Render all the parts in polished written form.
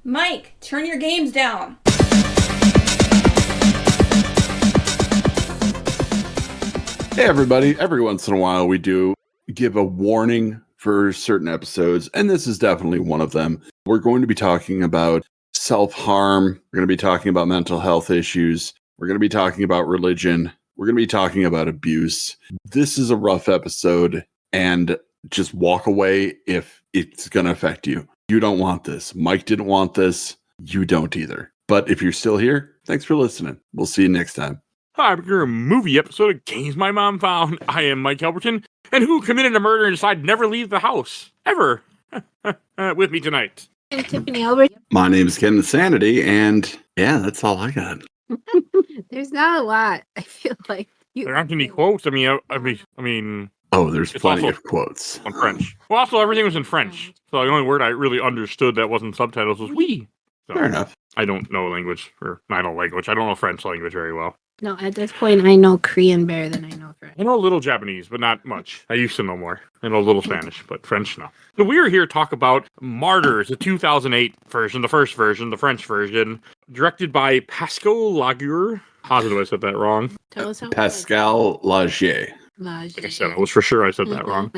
Mike, turn your games down. Hey everybody, every once in a while we do give a warning for certain episodes, and this is definitely one of them. We're going to be talking about self-harm, we're going to be talking about mental health issues, we're going to be talking about religion, we're going to be talking about abuse. This is a rough episode, and just walk away if it's going to affect you. You don't want this. Mike didn't want this. You don't either. But if you're still here, thanks for listening. We'll see you next time. Hi, we're a movie episode of Games My Mom Found. I am Mike Albertin, and who committed a murder and decided never leave the house, ever. With me tonight. I'm Tiffany Albertin. My name is Kenneth Sanity, and yeah, that's all I got. There's not a lot. I feel like There aren't any quotes. I mean. Oh, there's plenty of quotes. On French. Well, also, everything was in French. So the only word I really understood that wasn't subtitles was oui. So, fair enough. I don't know language. I don't know French language very well. No, at this point, I know Korean better than I know French. I know a little Japanese, but not much. I used to know more. I know a little Spanish, but French, no. So we are here to talk about Martyrs, the 2008 version, the first version, the French version, directed by Pascal Laguerre. Positive I said that wrong. Pascal Laguerre. Like I said, I was for sure I said that wrong.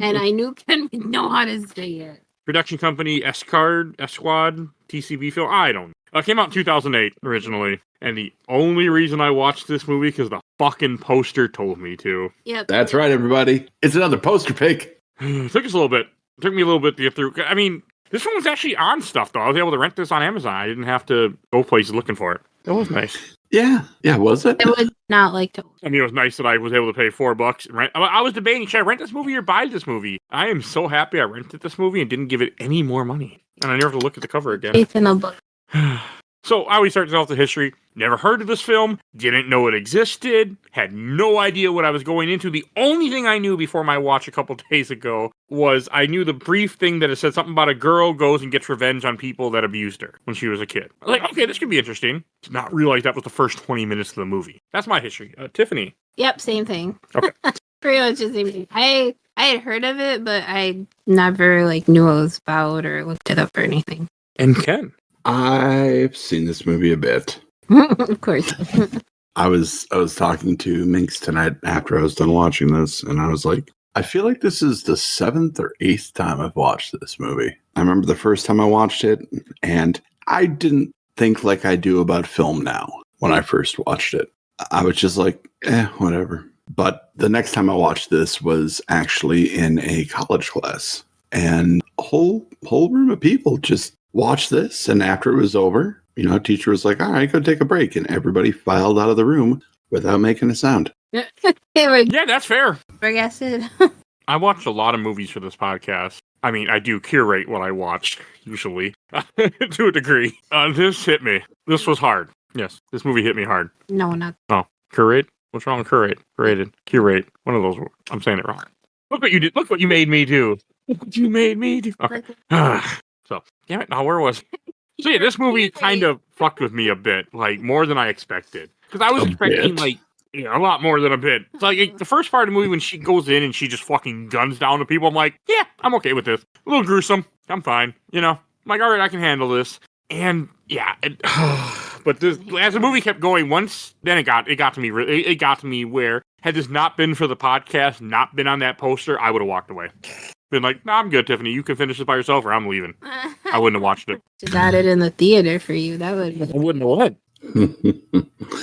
And I knew Ken would know how to say it. Production company Esquad, TCB film. I don't know. It came out in 2008 originally, and the only reason I watched this movie because the fucking poster told me to. Yep. That's right, everybody. It's another poster pick. It took us a little bit. It took me a little bit to get through. I mean, this one was actually on stuff, though. I was able to rent this on Amazon. I didn't have to go places looking for it. It was nice. Yeah, was it? I would not like to. I mean, it was nice that I was able to pay $4 and rent. I was debating, should I rent this movie or buy this movie? I am so happy I rented this movie and didn't give it any more money. And I never have to look at the cover again. It's in a book. So I always start off the history. Never heard of this film. Didn't know it existed. Had no idea what I was going into. The only thing I knew before my watch a couple days ago was I knew the brief thing that it said something about a girl goes and gets revenge on people that abused her when she was a kid. I was like, okay, this could be interesting. Did not realize that was the first 20 minutes of the movie. That's my history. Tiffany. Yep, same thing. Okay. Pretty much the same thing. I had heard of it, but I never knew what it was about or looked it up or anything. And Ken. I've seen this movie a bit. Of course. I was talking to Minx tonight after I was done watching this, and I was like, I feel like this is the 7th or 8th time I've watched this movie. I remember the first time I watched it, and I didn't think like I do about film now when I first watched it. I was just like, whatever. But the next time I watched this was actually in a college class, and a whole room of people just watched this, and after it was over, teacher was like, all right, go take a break, and everybody filed out of the room without making a sound. Yeah, that's fair. I watched a lot of movies for this podcast. I mean, I do curate what I watch, usually, to a degree. This hit me. This was hard. Yes, this movie hit me hard. No, not. Oh, curate? What's wrong with curate? Curate. One of those. I'm saying it wrong. Look what you did. Look what you made me do. Look what you made me do. Okay. So, damn it, now where was So yeah, this movie kind of fucked with me a bit, more than I expected. Because I was expecting, a lot more than a bit. It's the first part of the movie when she goes in and she just fucking guns down to people, I'm like, yeah, I'm okay with this. A little gruesome. I'm fine. I'm like, all right, I can handle this. And, yeah. But as the movie kept going, then it got to me. It got to me where, had this not been for the podcast, not been on that poster, I would have walked away. Been like, nah, I'm good, Tiffany. You can finish this by yourself, or I'm leaving. I wouldn't have watched it. Just got it in the theater for you. That would. I wouldn't have what?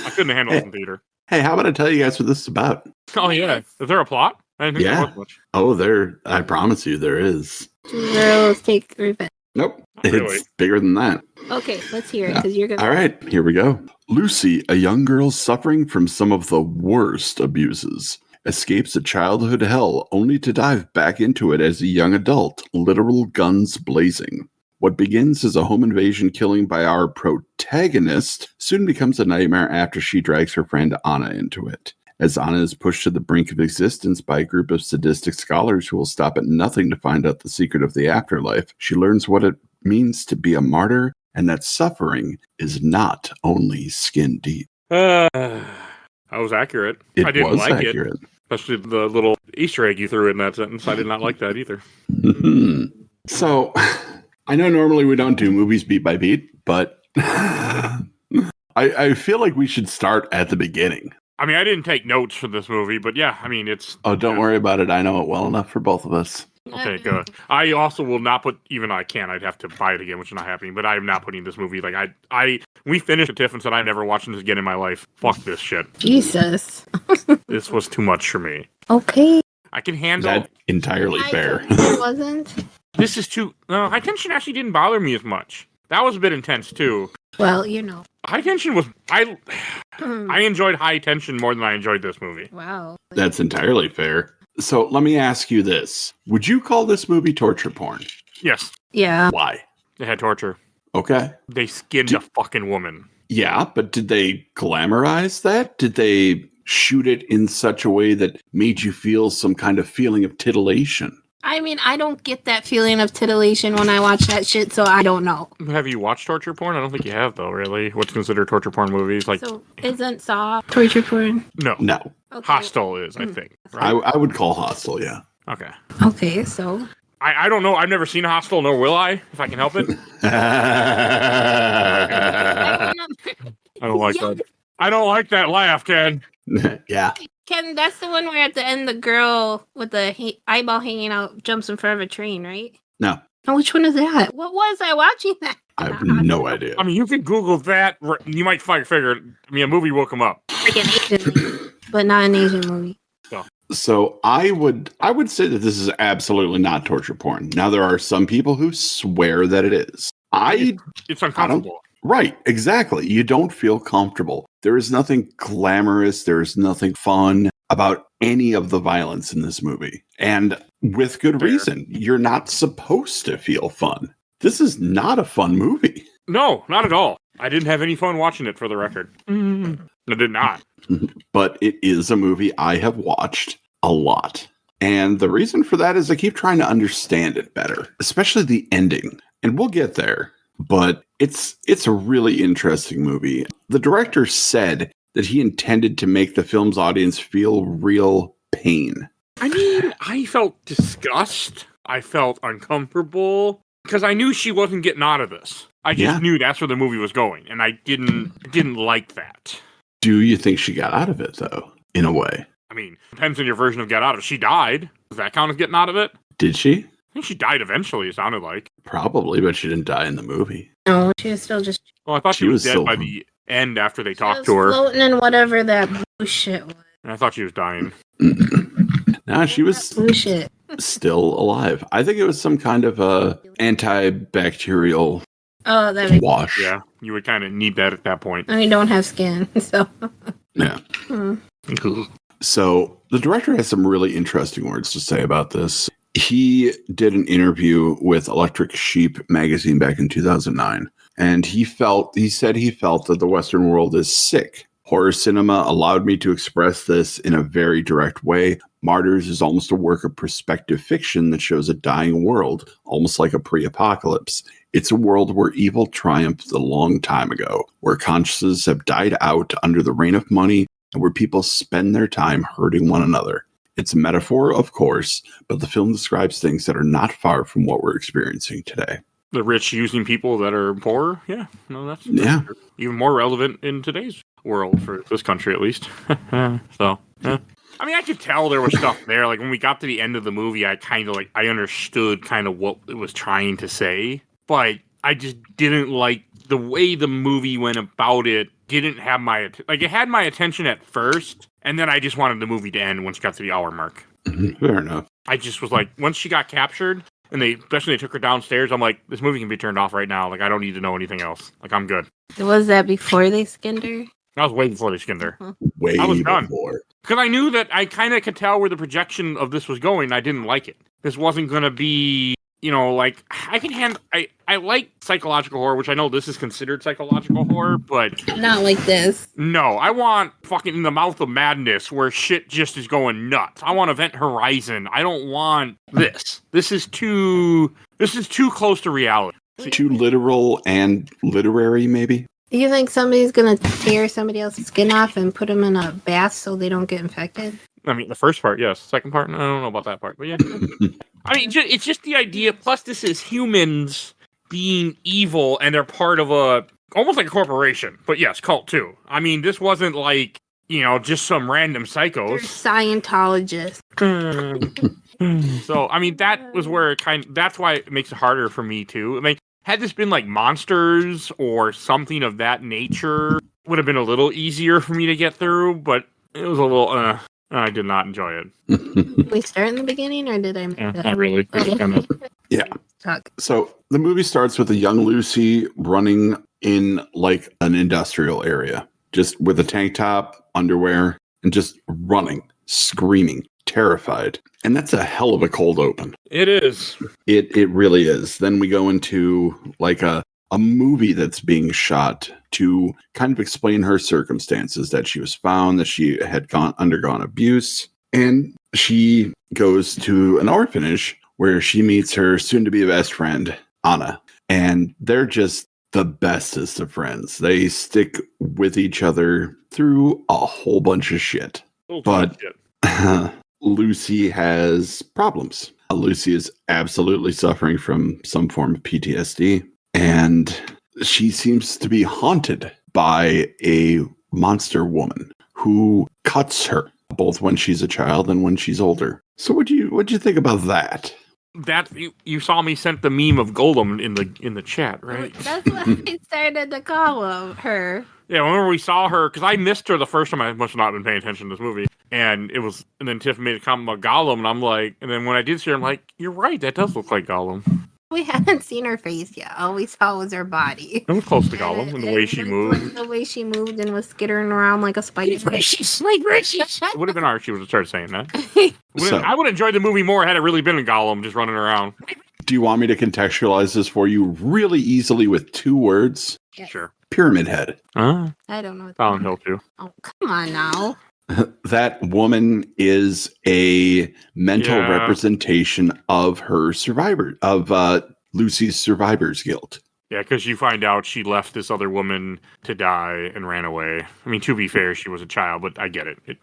I couldn't handle it in theater. Hey, how about I tell you guys what this is about? Oh yeah, is there a plot? I didn't think there was much. Oh, I promise you, there is. Two girls take revenge. Nope, really. It's bigger than that. Okay, let's hear it because you're gonna. All right, here we go. Lucy, a young girl suffering from some of the worst abuses, escapes a childhood hell only to dive back into it as a young adult, literal guns blazing. What begins as a home invasion killing by our protagonist soon becomes a nightmare after she drags her friend Anna into it. As Anna is pushed to the brink of existence by a group of sadistic scholars who will stop at nothing to find out the secret of the afterlife, she learns what it means to be a martyr and that suffering is not only skin deep. That was accurate. I didn't like accurate. It. Especially the little Easter egg you threw in that sentence. I did not like that either. So, I know normally we don't do movies beat by beat, but I feel like we should start at the beginning. I mean, I didn't take notes for this movie, but yeah, I mean, it's... Oh, don't worry about it. I know it well enough for both of us. Okay, good. I also will not put, even though I can, I'd have to buy it again, which is not happening, but I am not putting this movie, like, we finished it, Tiff, and said I'm never watching this again in my life. Fuck this shit. Jesus. This was too much for me. Okay. I can handle... That's entirely fair. It wasn't. This is too... No, High Tension actually didn't bother me as much. That was a bit intense, too. Well, you know. High Tension was... I enjoyed High Tension more than I enjoyed this movie. Wow. That's entirely fair. So let me ask you this. Would you call this movie torture porn? Yes. Yeah. Why? They had torture. Okay. They skinned a fucking woman. Yeah, but did they glamorize that? Did they shoot it in such a way that made you feel some kind of feeling of titillation? I mean, I don't get that feeling of titillation when I watch that shit, so I don't know. Have you watched torture porn? I don't think you have, though, really. What's considered torture porn movies? Like, So, isn't Saw torture porn? no. No. Okay. Hostel is, I think. Right? I would call Hostel, yeah. Okay. Okay, so. I don't know. I've never seen Hostel, nor will I, if I can help it. I don't like that. I don't like that laugh, Ken. Yeah. Ken, that's the one where at the end the girl with the eyeball hanging out jumps in front of a train, right? No. Oh, which one is that? What was I watching that? I have no idea. I mean, you can Google that. You might figure, I mean, a movie will come up. Freaking Asian movie, but not an Asian movie. So I would say that this is absolutely not torture porn. Now there are some people who swear that it is. It's uncomfortable. Right, exactly. You don't feel comfortable. There is nothing glamorous. There is nothing fun about any of the violence in this movie. And with good reason. You're not supposed to feel fun. This is not a fun movie. No, not at all. I didn't have any fun watching it, for the record. I did not. But it is a movie I have watched a lot. And the reason for that is I keep trying to understand it better, especially the ending. And we'll get there. But it's a really interesting movie. The director said that he intended to make the film's audience feel real pain. I mean, I felt disgust. I felt uncomfortable because I knew she wasn't getting out of this. I just knew that's where the movie was going, and I didn't like that. Do you think she got out of it, though, in a way? I mean, depends on your version of get out of it. She died. Does that count as getting out of it? Did she? I think she died eventually, it sounded like. Probably, but she didn't die in the movie. No, she was still just. Well, I thought she was dead by the end after they talked to her. Floating in whatever that bullshit was. And I thought she was dying. No, she was Bullshit. still alive. I think it was some kind of a antibacterial wash. Yeah, you would kind of need that at that point. I don't have skin, so. Yeah. So the director has some really interesting words to say about this. He did an interview with Electric Sheep magazine back in 2009, and he said he felt that the Western world is sick. Horror cinema allowed me to express this in a very direct way. Martyrs is almost a work of perspective fiction that shows a dying world, almost like a pre-apocalypse. It's a world where evil triumphed a long time ago, where consciences have died out under the reign of money, and where people spend their time hurting one another. It's a metaphor, of course, but the film describes things that are not far from what we're experiencing today. The rich using people that are poor? Yeah. No, that's even more relevant in today's world, for this country at least. So, yeah. I mean, I could tell there was stuff there. Like, when we got to the end of the movie, I understood kind of what it was trying to say. But I just didn't like the way the movie went about it. Didn't have it had my attention at first, and then I just wanted the movie to end once it got to the hour mark. Fair enough. I just was like, once she got captured, and they took her downstairs, I'm like, this movie can be turned off right now. Like, I don't need to know anything else. Like, I'm good. Was that before they skinned her? That was way before they skinned her. Way I was done. before. Because I knew that I kind of could tell where the projection of this was going. I didn't like it. This wasn't going to be, like, I like psychological horror, which I know this is considered psychological horror, but... Not like this. No, I want fucking In the Mouth of Madness, where shit just is going nuts. I want Event Horizon. I don't want this. This is too close to reality. Too literal and literary, maybe? You think somebody's gonna tear somebody else's skin off and put them in a bath so they don't get infected? I mean, the first part, yes. Second part, I don't know about that part, but yeah. I mean, it's just the idea. Plus, this is humans being evil and they're part of almost like a corporation, but yes, cult too. I mean, this wasn't like, just some random They're psychos. Scientologists. So, I mean, that was where that's why it makes it harder for me too. I mean, had this been like Monsters or something of that nature, would have been a little easier for me to get through, but it was a little, I did not enjoy it. Did we start in the beginning or did I miss it? Not really. Okay. Yeah. Talk. So the movie starts with a young Lucy running in like an industrial area, just with a tank top, underwear, and just running, screaming, terrified. And that's a hell of a cold open. It is. It really is. Then we go into like a movie that's being shot to kind of explain her circumstances, that she was found, that she had undergone abuse. And she goes to an orphanage where she meets her soon-to-be best friend, Anna. And they're just the bestest of friends. They stick with each other through a whole bunch of shit. But Lucy has problems. Lucy is absolutely suffering from some form of PTSD. And she seems to be haunted by a monster woman who cuts her, both when she's a child and when she's older. So what'd you think about that? That you saw me sent the meme of Golem in the chat, right? That's what I started to call her. Yeah, whenever we saw her, because I missed her the first time. I must have not been paying attention to this movie, and then Tiff made a comment about Gollum, and I'm like, and then when I did see her, I'm like, you're right, that does look like Gollum. We hadn't seen her face yet. All we saw was her body. It was close to Gollum, and the way she moved. The way she moved and was skittering around like a spider. It would have been hard if she would have started saying that. I would enjoy the movie more had it really been a Gollum just running around. Do you want me to contextualize this for you really easily with 2 words? Yes. Sure. Pyramid Head. I don't know. Silent Hill too. Oh, come on now. That woman is a mental representation of her Lucy's survivor's guilt. Yeah, because you find out she left this other woman to die and ran away. I mean, to be fair, she was a child, but I get it.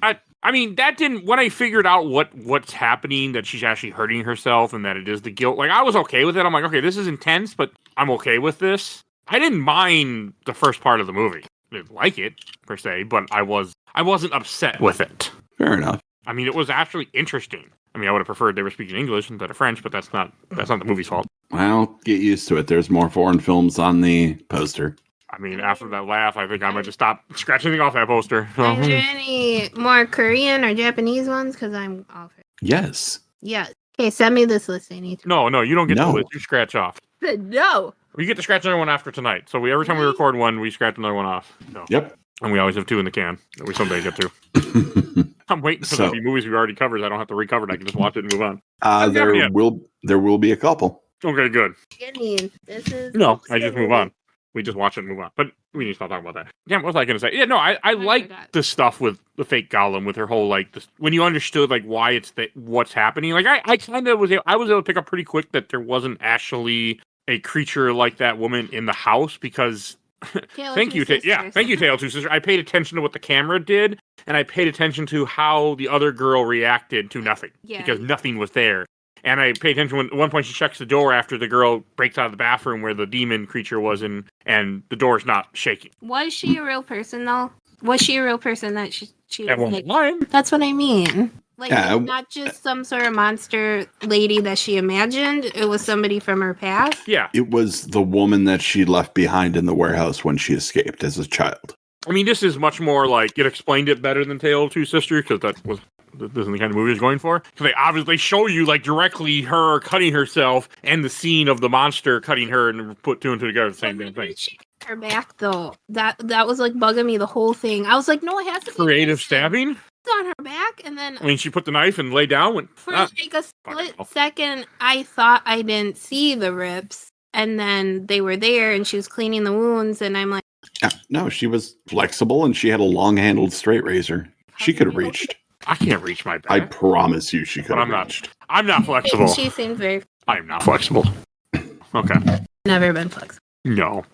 I mean, that didn't. When I figured out what's happening, that she's actually hurting herself, and that it is the guilt. Like, I was okay with it. I'm like, okay, this is intense, but I'm okay with this. I didn't mind the first part of the movie. I didn't like it per se, but I wasn't upset with it. Fair enough. I mean, it was actually interesting. I mean, I would have preferred they were speaking English instead of French, but that's not the movie's fault. Well, get used to it. There's more foreign films on the poster. I mean, after that laugh, I think I might just stop scratching off that poster. Are there any more Korean or Japanese ones? Because I'm off it. Yes. Yes. Okay, send me this list. I need to. No, you don't get the list. You scratch off. No. We get to scratch another one after tonight. So every time we record one, we scratch another one off. So. Yep. And we always have 2 in the can that we someday get to. I'm waiting for the movies we've already covered. I don't have to recover it. I can just watch it and move on. There will be a couple. Okay, good. No, I just move on. We just watch it and move on. But we need to stop talking about that. Damn, what was I going to say? Yeah, no, I like the stuff with the fake Gollum, with her whole, like, when you understood, like, why it's what's happening. Like, I kind of was able to pick up pretty quick that there wasn't actually a creature like that woman in the house, because... Thank you, Tale Two Sisters. I paid attention to what the camera did, and I paid attention to how the other girl reacted to nothing, because nothing was there. And I paid attention when at one point she checks the door after the girl breaks out of the bathroom where the demon creature was in, and the door's not shaking. Was she a real person though? Was she a real person that she at one point? That's what I mean. Like, not just some sort of monster lady that she imagined. It was somebody from her past. Yeah. It was the woman that she left behind in the warehouse when she escaped as a child. I mean, this is much more like, it explained it better than Tale of Two Sisters, because this isn't the kind of movie I was going for. Because they obviously show you, like, directly her cutting herself and the scene of the monster cutting her and put 2 and 2 together, the same damn thing. She cut her back, though. That was, like, bugging me the whole thing. I was like, no, it has to be creative stabbing? On her back, and then I mean, she put the knife and lay down. For like a split second, I thought I didn't see the rips, and then they were there, and she was cleaning the wounds, and I'm like, no, she was flexible, and she had a long-handled straight razor. She could have reached. I can't reach my back. I promise you, she could have reached. I'm not flexible. She seems very. I am not flexible. Okay. Never been flexible. No,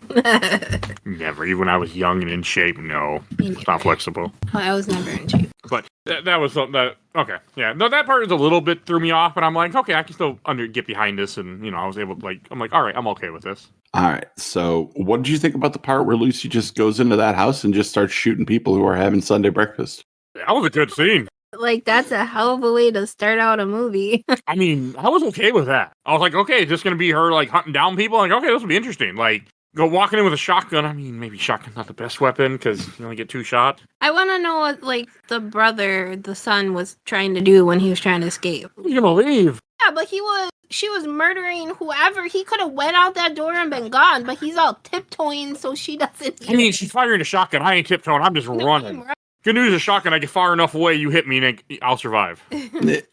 never. Even when I was young and in shape, no. Me It's not flexible. Well, I was never in shape. But that was something that, okay. Yeah, no, that part was a little bit threw me off, but I'm like, okay, I can still get behind this. And, I was able to, I'm like, all right, I'm okay with this. All right. So, what did you think about the part where Lucy just goes into that house and just starts shooting people who are having Sunday breakfast? That was a good scene. Like, that's a hell of a way to start out a movie. I mean, I was okay with that. I was like, okay, is this going to be her, hunting down people? Like, okay, this will be interesting. Like, go walking in with a shotgun. I mean, maybe shotgun's not the best weapon because you only get 2 shots. I want to know what, the son was trying to do when he was trying to escape. You're going to leave. Yeah, but she was murdering whoever. He could have went out that door and been gone, but he's all tiptoeing so she doesn't I mean, she's firing a shotgun. I ain't tiptoeing. I'm just running. Good news, a shotgun, I get far enough away, you hit me, and I'll survive.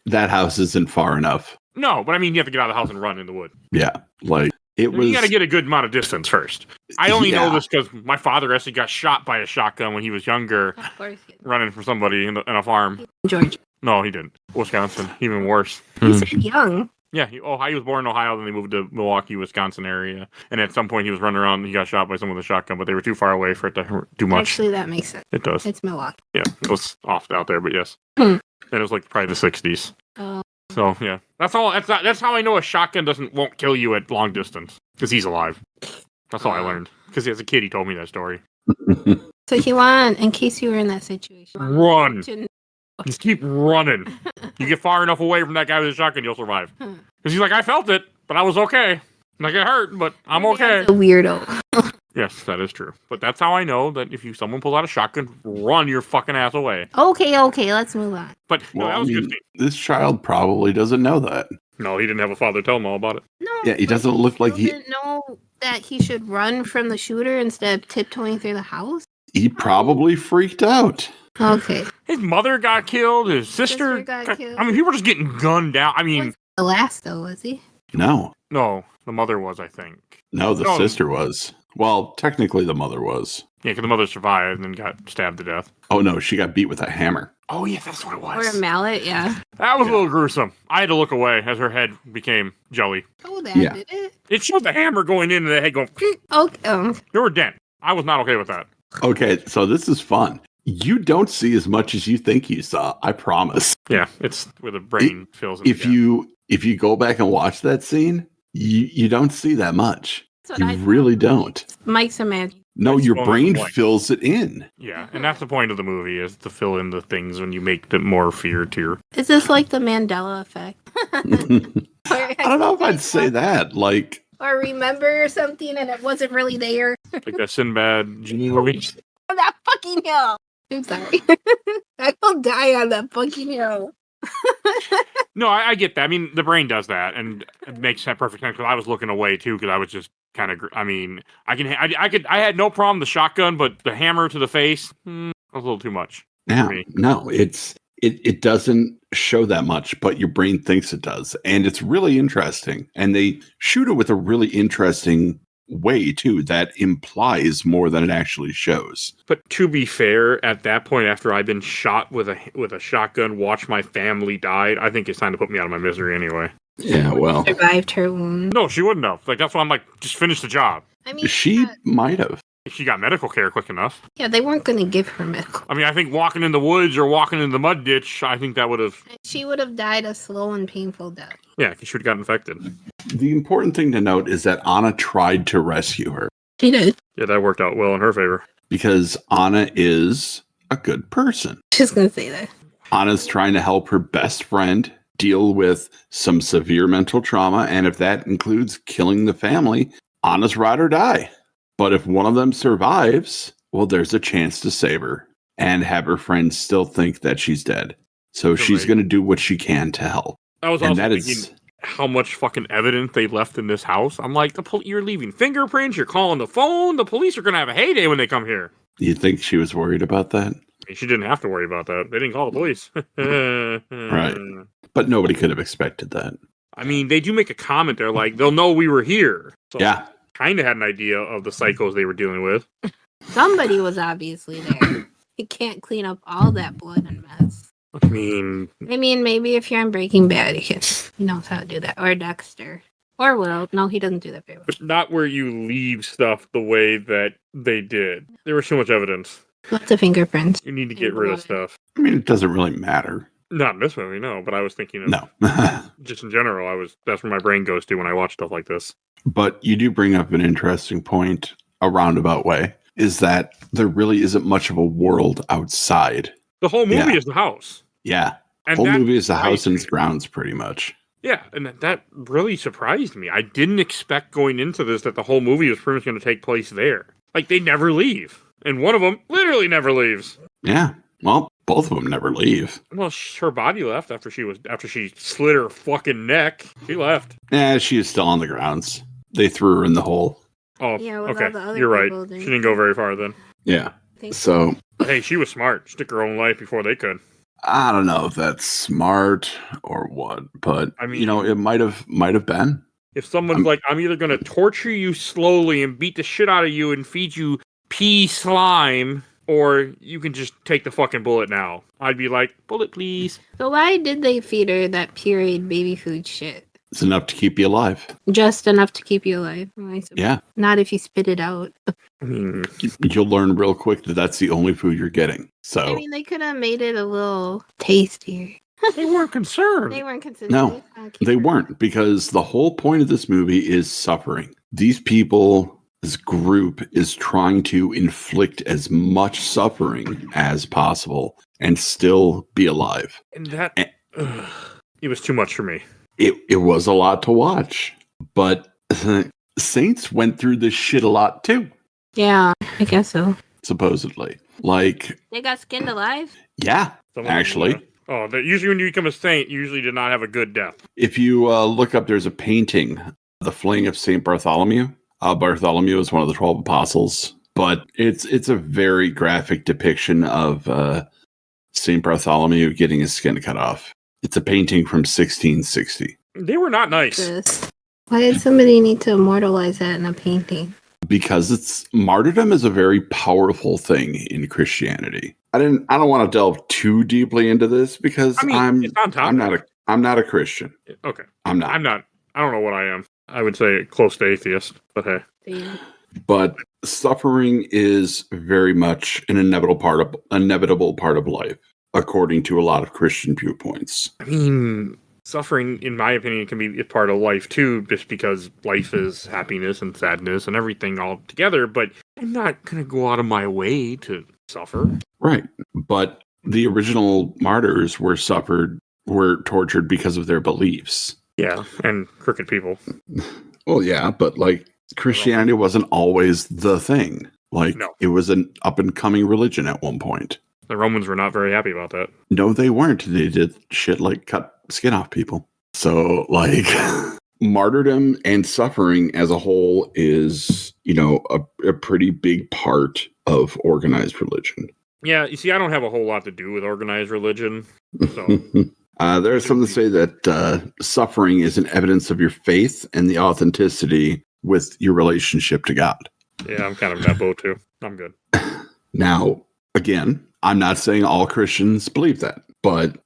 That house isn't far enough. No, but I mean, you have to get out of the house and run in the wood. Yeah, it was... You got to get a good amount of distance first. I only know this because my father actually got shot by a shotgun when he was younger, Of course. running from somebody in a farm. Georgia. No, he didn't. Wisconsin, even worse. He's young. Yeah, he was born in Ohio, then they moved to Milwaukee, Wisconsin area. And at some point he was running around, he got shot by someone with a shotgun, but they were too far away for it to do much. Actually, that makes sense. It does. It's Milwaukee. Yeah, it was off out there, but yes. Hmm. And it was probably the 60s. Oh. So, yeah. That's how I know a shotgun won't kill you at long distance. Because he's alive. That's all I learned. Because as a kid, he told me that story. So in case you were in that situation. Run! Just keep running. You get far enough away from that guy with a shotgun, you'll survive. Because he's like, I felt it, but I was okay. Like, it hurt, but I'm okay. A weirdo. Yes, that is true. But that's how I know that if someone pulls out a shotgun, run your fucking ass away. Okay, let's move on. But no, that was a good thing. This child probably doesn't know that. No, he didn't have a father tell him all about it. No. Yeah, he doesn't look like he didn't know that he should run from the shooter instead of tiptoeing through the house. He probably freaked out. Okay. His mother got killed. His sister got killed. I mean, people were just getting gunned down. I mean, The last though, was he? No, the mother was, I think. the sister was. Well, technically the mother was. Yeah, because the mother survived and then got stabbed to death. Oh no, she got beat with a hammer. Oh yeah, that's what it Or was. a mallet, yeah. That was a little gruesome. I had to look away as her head became jelly. Oh, that Yeah. did it? It showed the hammer going into the head going, Okay. you were dead. I was not okay with that. Okay, so this is fun. You don't see as much as you think you saw. I promise. Yeah, it's where the brain fills in. If you go back and watch that scene, you don't see that much. That's You what I really don't. Mike's imagining. No, That's your the brain point. fills it in. Yeah, and that's the point of the movie, is to fill in the things when you make them more fear to your... Is this like the Mandela effect? I don't know if I'd say that. Or remember something and it wasn't really there. Like that Sinbad genie movie. On that fucking hill. I'm sorry. I will die on that fucking hill. No, I get that. I mean, the brain does that, and it makes that perfect sense. Because I was looking away too, because I was just kind of. I mean, I had no problem with the shotgun, but the hammer to the face was a little too much. Yeah, for me. no, it doesn't show that much, but your brain thinks it does, and it's really interesting. And they shoot it with a really interesting way too that implies more than it actually shows. But to be fair, at that point, after I'd been shot with a shotgun, watch my family died, I think it's time to put me out of my misery anyway. Yeah, well, Survived her wound. No, she wouldn't have. Like, that's why I'm like, just finish the job. I mean, she might have. If she got medical care quick enough. yeah, they weren't going to give her medical. I mean, I think walking in the woods or walking in the mud ditch, I think that would have... She would have died a slow and painful death. Yeah, she would have got infected. The important thing to note is that Anna tried to rescue her. She did. Yeah, that worked out well in her favor. Because Anna is a good person. Just going to say that. Anna's trying to help her best friend deal with some severe mental trauma, and if that includes killing the family, Anna's ride or die. But if one of them survives, well, there's a chance to save her and have her friends still think that she's dead. So she's going to do what she can to help. I was And also that thinking is how much fucking evidence they left in this house. I'm like, you're leaving fingerprints, you're calling the phone, the police are going to have a heyday when they come here. You think she was worried about that? I mean, she didn't have to worry about that. They didn't call the police. Right. But nobody could have expected that. I mean, they do make a comment there, like, they'll know we were here. So Yeah. Kind of had an idea of the psychos they were dealing with. Somebody was obviously there. You can't clean up all that blood and mess. I mean, maybe if you're on Breaking Bad, he knows how to do that. Or Dexter. Or will. No, he doesn't do that very well. But not where you leave stuff the way that they did. There was too much evidence. Lots of fingerprints. You need to get rid of stuff. I mean, it doesn't really matter. Not in this movie, no. But I was thinking of No. just in general. That's where my brain goes to when I watch stuff like this. But you do bring up an interesting point, a roundabout way, is that there really isn't much of a world outside. The whole movie is the house. Yeah. And whole that movie is the house and surprised its grounds, pretty much. Yeah, and that really surprised me. I didn't expect going into this that the whole movie was pretty much going to take place there. Like, they never leave. And one of them literally never leaves. Yeah. Well, both of them never leave. Well, her body left after she slit her fucking neck. She left. Yeah, she is still on the grounds. They threw her in the hole. Oh, Yeah, with okay. all the other You're right. people She didn't go very far then. Yeah. Think- So Hey, she was smart. She took her own life before they could. I don't know if that's smart or what, but I mean- it might have been. If someone's like, I'm either going to torture you slowly and beat the shit out of you and feed you pea slime, or you can just take the fucking bullet now, I'd be like, bullet, please. So why did they feed her that pureed baby food shit? It's enough to keep you alive. Just enough to keep you alive. I suppose. Yeah. Not if you spit it out. I mean, You'll learn real quick that that's the only food you're getting. So I mean, they could have made it a little tastier. they weren't concerned. They weren't consistent. No, they weren't, because the whole point of this movie is suffering. These people, this group, is trying to inflict as much suffering as possible and still be alive. And that, it was too much for me. It was a lot to watch, but Saints went through this shit a lot too, Yeah, I guess so. supposedly. Like, They got skinned alive? yeah, Some of them, actually. Usually when you become a saint, you usually did not have a good death. If you look up, there's a painting, The Flaying of St. Bartholomew. Bartholomew is one of the 12 apostles, but it's a very graphic depiction of St. Bartholomew getting his skin cut off. It's a painting from 1660. They were not nice. Why did somebody need to immortalize that in a painting? Because martyrdom is a very powerful thing in Christianity. I don't want to delve too deeply into this because I mean, it's on topic. I'm not a Christian. Okay. I'm not. I don't know what I am. I would say close to atheist, but hey. Yeah. But suffering is very much an inevitable part of life, according to a lot of Christian viewpoints. I mean, suffering, in my opinion, can be a part of life too, just because life is happiness and sadness and everything all together. But I'm not going to go out of my way to suffer. Right. But the original martyrs were tortured because of their beliefs. Yeah, and crooked people. Well, yeah, but like Christianity wasn't always the thing. Like, No. It was an up and coming religion at one point. The Romans were not very happy about that. No, they weren't. They did shit like cut skin off people. So, like, martyrdom and suffering as a whole is, a pretty big part of organized religion. Yeah, you see, I don't have a whole lot to do with organized religion. So There's something to say that suffering is an evidence of your faith and the authenticity with your relationship to God. yeah, I'm kind of in that boat too. I'm good. Now, again, I'm not saying all Christians believe that, but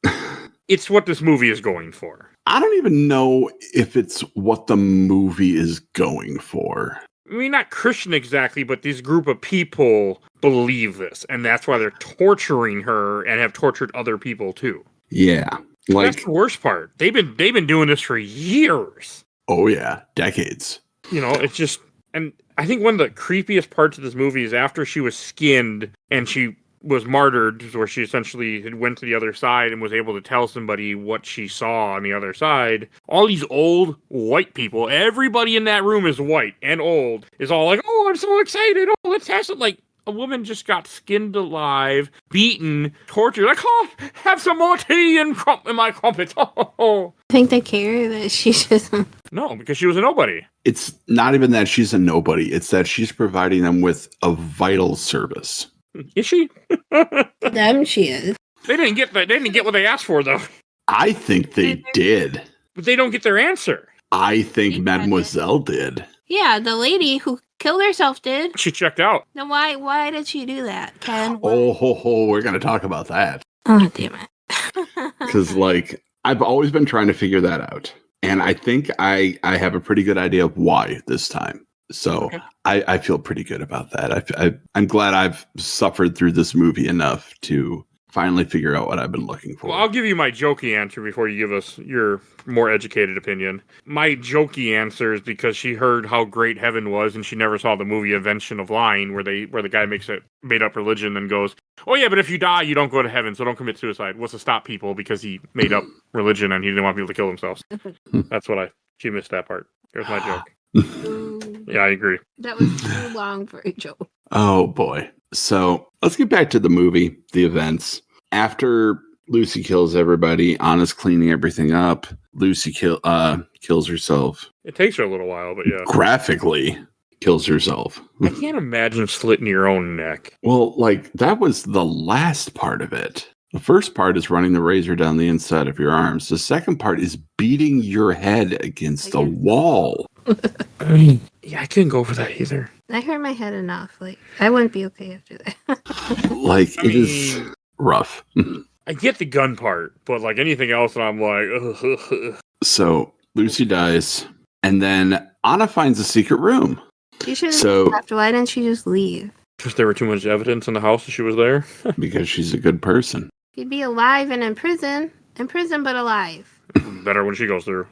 It's what this movie is going for. I don't even know if it's what the movie is going for. I mean, not Christian exactly, but this group of people believe this, and that's why they're torturing her and have tortured other people too. Yeah. That's the worst part. They've been doing this for years. Oh yeah, decades. It's just, and I think one of the creepiest parts of this movie is after she was skinned and she was martyred, where she essentially went to the other side and was able to tell somebody what she saw on the other side. All these old white people, everybody in that room is white and old, is all like, "Oh, I'm so excited! Oh, let's have some." Like, a woman just got skinned alive, beaten, tortured. Like, "Oh, have some more tea in my crumpet." Oh, I think they care that she just... no, because she was a nobody. It's not even that she's a nobody. It's that she's providing them with a vital service. Is she? Them she is. They didn't get that. They didn't get what they asked for, though. I think they did. But they don't get their answer. I think Mademoiselle did. Yeah, the lady who killed herself did. She checked out. Then why did she do that, Ken? Oh, we're going to talk about that. Oh, damn it. Because, like, I've always been trying to figure that out. And I think I have a pretty good idea of why this time. So Okay. I feel pretty good about that. I'm glad I've suffered through this movie enough to finally figure out what I've been looking for. Well, I'll give you my jokey answer before you give us your more educated opinion. My jokey answer is because she heard how great heaven was, and she never saw the movie Invention of Lying, where the guy makes a made up religion and goes, "Oh yeah, but if you die, you don't go to heaven, so don't commit suicide." What's to stop people because he made up religion and he didn't want people to kill themselves. That's what she missed that part. There's my joke. Yeah, I agree. That was too long for a joke. Oh boy. So let's get back to the movie, the events. After Lucy kills everybody, Anna's cleaning everything up. Lucy kills herself. It takes her a little while, but yeah. Graphically kills herself. I can't imagine slitting your own neck. Well, like that was the last part of it. The first part is running the razor down the inside of your arms. The second part is beating your head against the wall. I mean, yeah, I couldn't go for that either. I hurt my head enough. Like, I wouldn't be okay after that. Like, it is rough. I get the gun part, but like anything else, and I'm like, ugh. So Lucy dies, and then Anna finds a secret room. She should have left. Why didn't she just leave? Because there were too much evidence in the house that she was there. Because she's a good person. She'd be alive and in prison. In prison, but alive. Better when she goes through.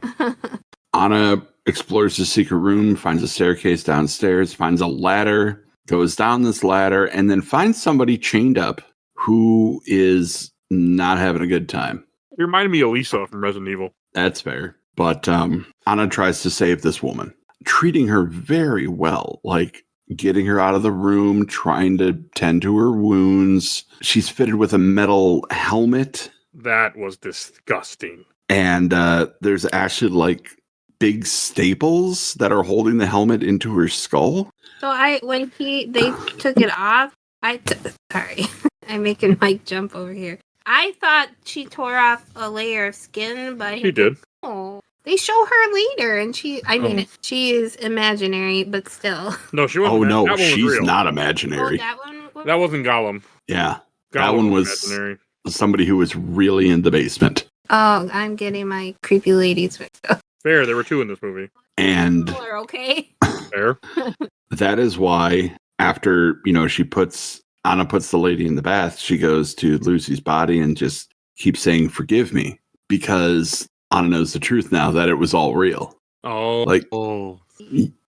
Anna explores the secret room, finds a staircase downstairs, finds a ladder, goes down this ladder, and then finds somebody chained up who is not having a good time. It reminded me of Lisa from Resident Evil. That's fair. But Anna tries to save this woman, treating her very well, like getting her out of the room, trying to tend to her wounds. She's fitted with a metal helmet. That was disgusting. And there's actually like big staples that are holding the helmet into her skull. So when they took it off, sorry, I'm making Mike jump over here. I thought she tore off a layer of skin, but She did. Oh, they show her later, and she is imaginary, but still. No, she wasn't. Oh no, that one was she's real. not imaginary. That wasn't Gollum. Yeah, Gollum that one was imaginary. somebody who was really in the basement. Oh, I'm getting my creepy ladies mixed up. Fair, there were two in this movie. And okay. Fair. That is why after, Anna puts the lady in the bath, she goes to Lucy's body and just keeps saying, "Forgive me," because Anna knows the truth now that it was all real. Oh. Like,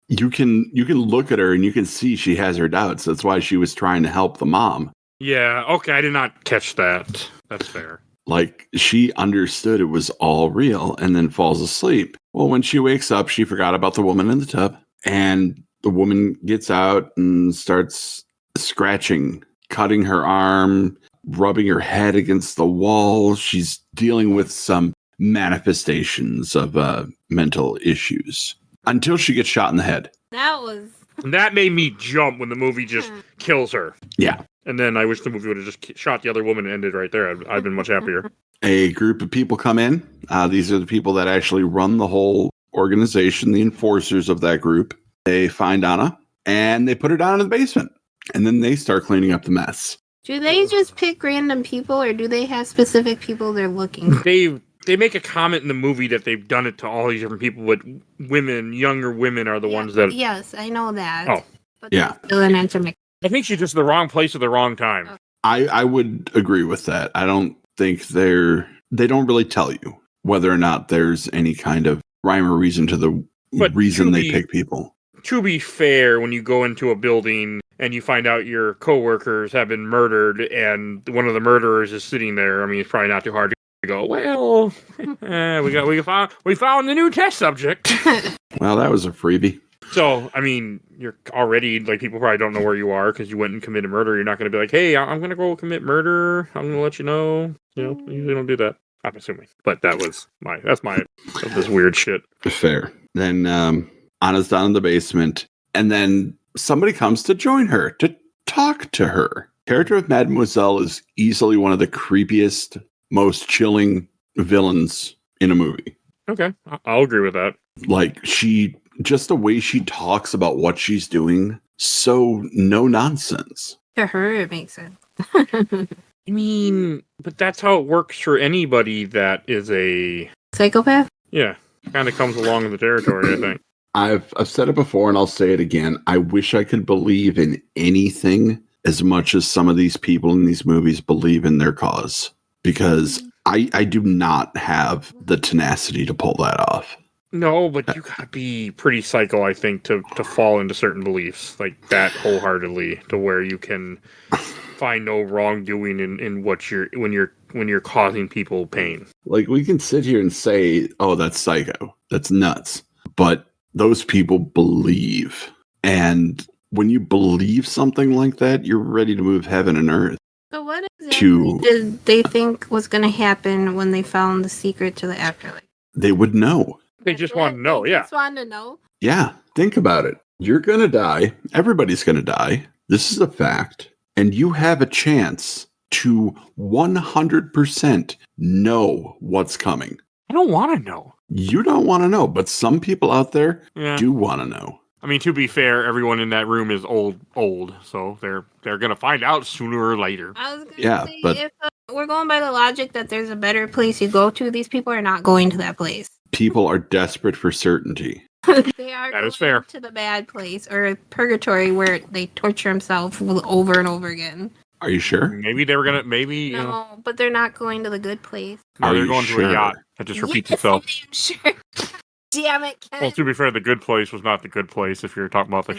you can look at her and you can see she has her doubts. That's why she was trying to help the mom. Yeah, okay, I did not catch that. That's fair. Like, she understood it was all real and then falls asleep. Well, when she wakes up, she forgot about the woman in the tub. And the woman gets out and starts scratching, cutting her arm, rubbing her head against the wall. She's dealing with some manifestations of mental issues until she gets shot in the head. That made me jump when the movie just kills her. Yeah. And then I wish the movie would have just shot the other woman and ended right there. I've been much happier. A group of people come in. These are the people that actually run the whole organization, the enforcers of that group. They find Anna and they put her down in the basement. And then they start cleaning up the mess. Do they just pick random people, or do they have specific people they're looking for? They make a comment in the movie that they've done it to all these different people, but younger women are the ones that... Yes, I know that. Oh. But yeah. Still an answer. I think she's just in the wrong place at the wrong time. Okay. I would agree with that. I don't think they don't really tell you whether or not there's any kind of rhyme or reason to the reason they pick people. To be fair, when you go into a building and you find out your coworkers have been murdered and one of the murderers is sitting there, I mean, it's probably not too hard to go, well, we found the new test subject. Well, that was a freebie. So, I mean, you're already, like, people probably don't know where you are because you went and committed murder. You're not going to be like, hey, I'm going to go commit murder. I'm going to let you know. You know, you usually don't do that. I'm assuming. But that's this weird shit. Fair. Then Anna's down in the basement. And then somebody comes to join her, to talk to her. Character of Mademoiselle is easily one of the creepiest, most chilling villains in a movie. Okay. I'll agree with that. Like, just the way she talks about what she's doing, so no nonsense. To her, it makes sense. I mean, but that's how it works for anybody that is a... Psychopath? Yeah. kind of comes along with the territory, I think. I've said it before and I'll say it again. I wish I could believe in anything as much as some of these people in these movies believe in their cause, because I do not have the tenacity to pull that off. No, but you gotta be pretty psycho, I think, to fall into certain beliefs like that wholeheartedly, to where you can find no wrongdoing in what when you're causing people pain. Like, we can sit here and say, "Oh, that's psycho. That's nuts," but those people believe, and when you believe something like that, you're ready to move heaven and earth. So what exactly did they think was going to happen when they found the secret to the afterlife? They would know. They just want to know, They just wanted to know? Yeah, think about it. You're going to die. Everybody's going to die. This is a fact. And you have a chance to 100% know what's coming. I don't want to know. You don't want to know, but some people out there do want to know. I mean, to be fair, everyone in that room is old, so they're gonna find out sooner or later. I was gonna say, but if we're going by the logic that there's a better place you go to, these people are not going to that place. People are desperate for certainty. They are that is fair. To the bad place or purgatory where they torture themselves over and over again. Are you sure? Maybe they were gonna. Maybe no, you know. But they're not going to the good place. No, they're going to a yacht. That just repeats itself. I'm sure. Damn it, Kenneth. Well, to be fair, the good place was not the good place if you're talking about the...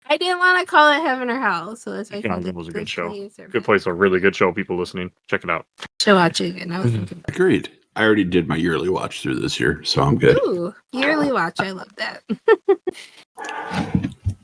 I didn't want to call it heaven or hell, so that's why it was a good show. Good place, a really good show, people listening. Check it out. Should watch it again. I was thinking. Agreed. I already did my yearly watch through this year, so I'm good. Ooh, yearly watch. I love that.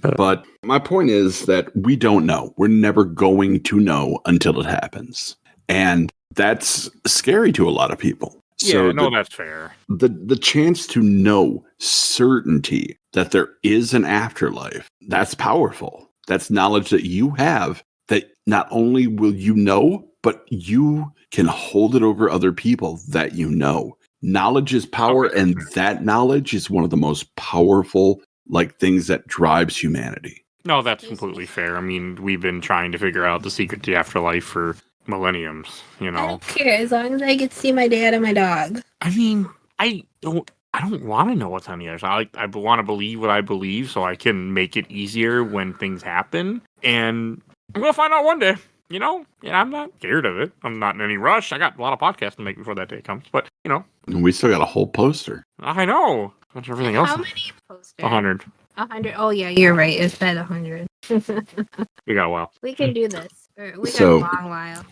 But my point is that we don't know. We're never going to know until it happens. And that's scary to a lot of people. So that's fair. The chance to know certainty that there is an afterlife, that's powerful. That's knowledge that you have, that not only will you know, but you can hold it over other people that you know. Knowledge is power, and that knowledge is one of the most powerful things that drives humanity. No, that's completely fair. I mean, we've been trying to figure out the secret to the afterlife for millenniums, you know. I don't care as long as I get to see my dad and my dog. I mean, I don't want to know what's on the other side. I want to believe what I believe so I can make it easier when things happen. And I'm going to find out one day, you know. And I'm not scared of it. I'm not in any rush. I got a lot of podcasts to make before that day comes. But, you know. And we still got a whole poster. I know. That's everything else. How many posters? 100. 100. Oh, yeah, you're right. It's at 100. We got a while. We can do this. We got a long while.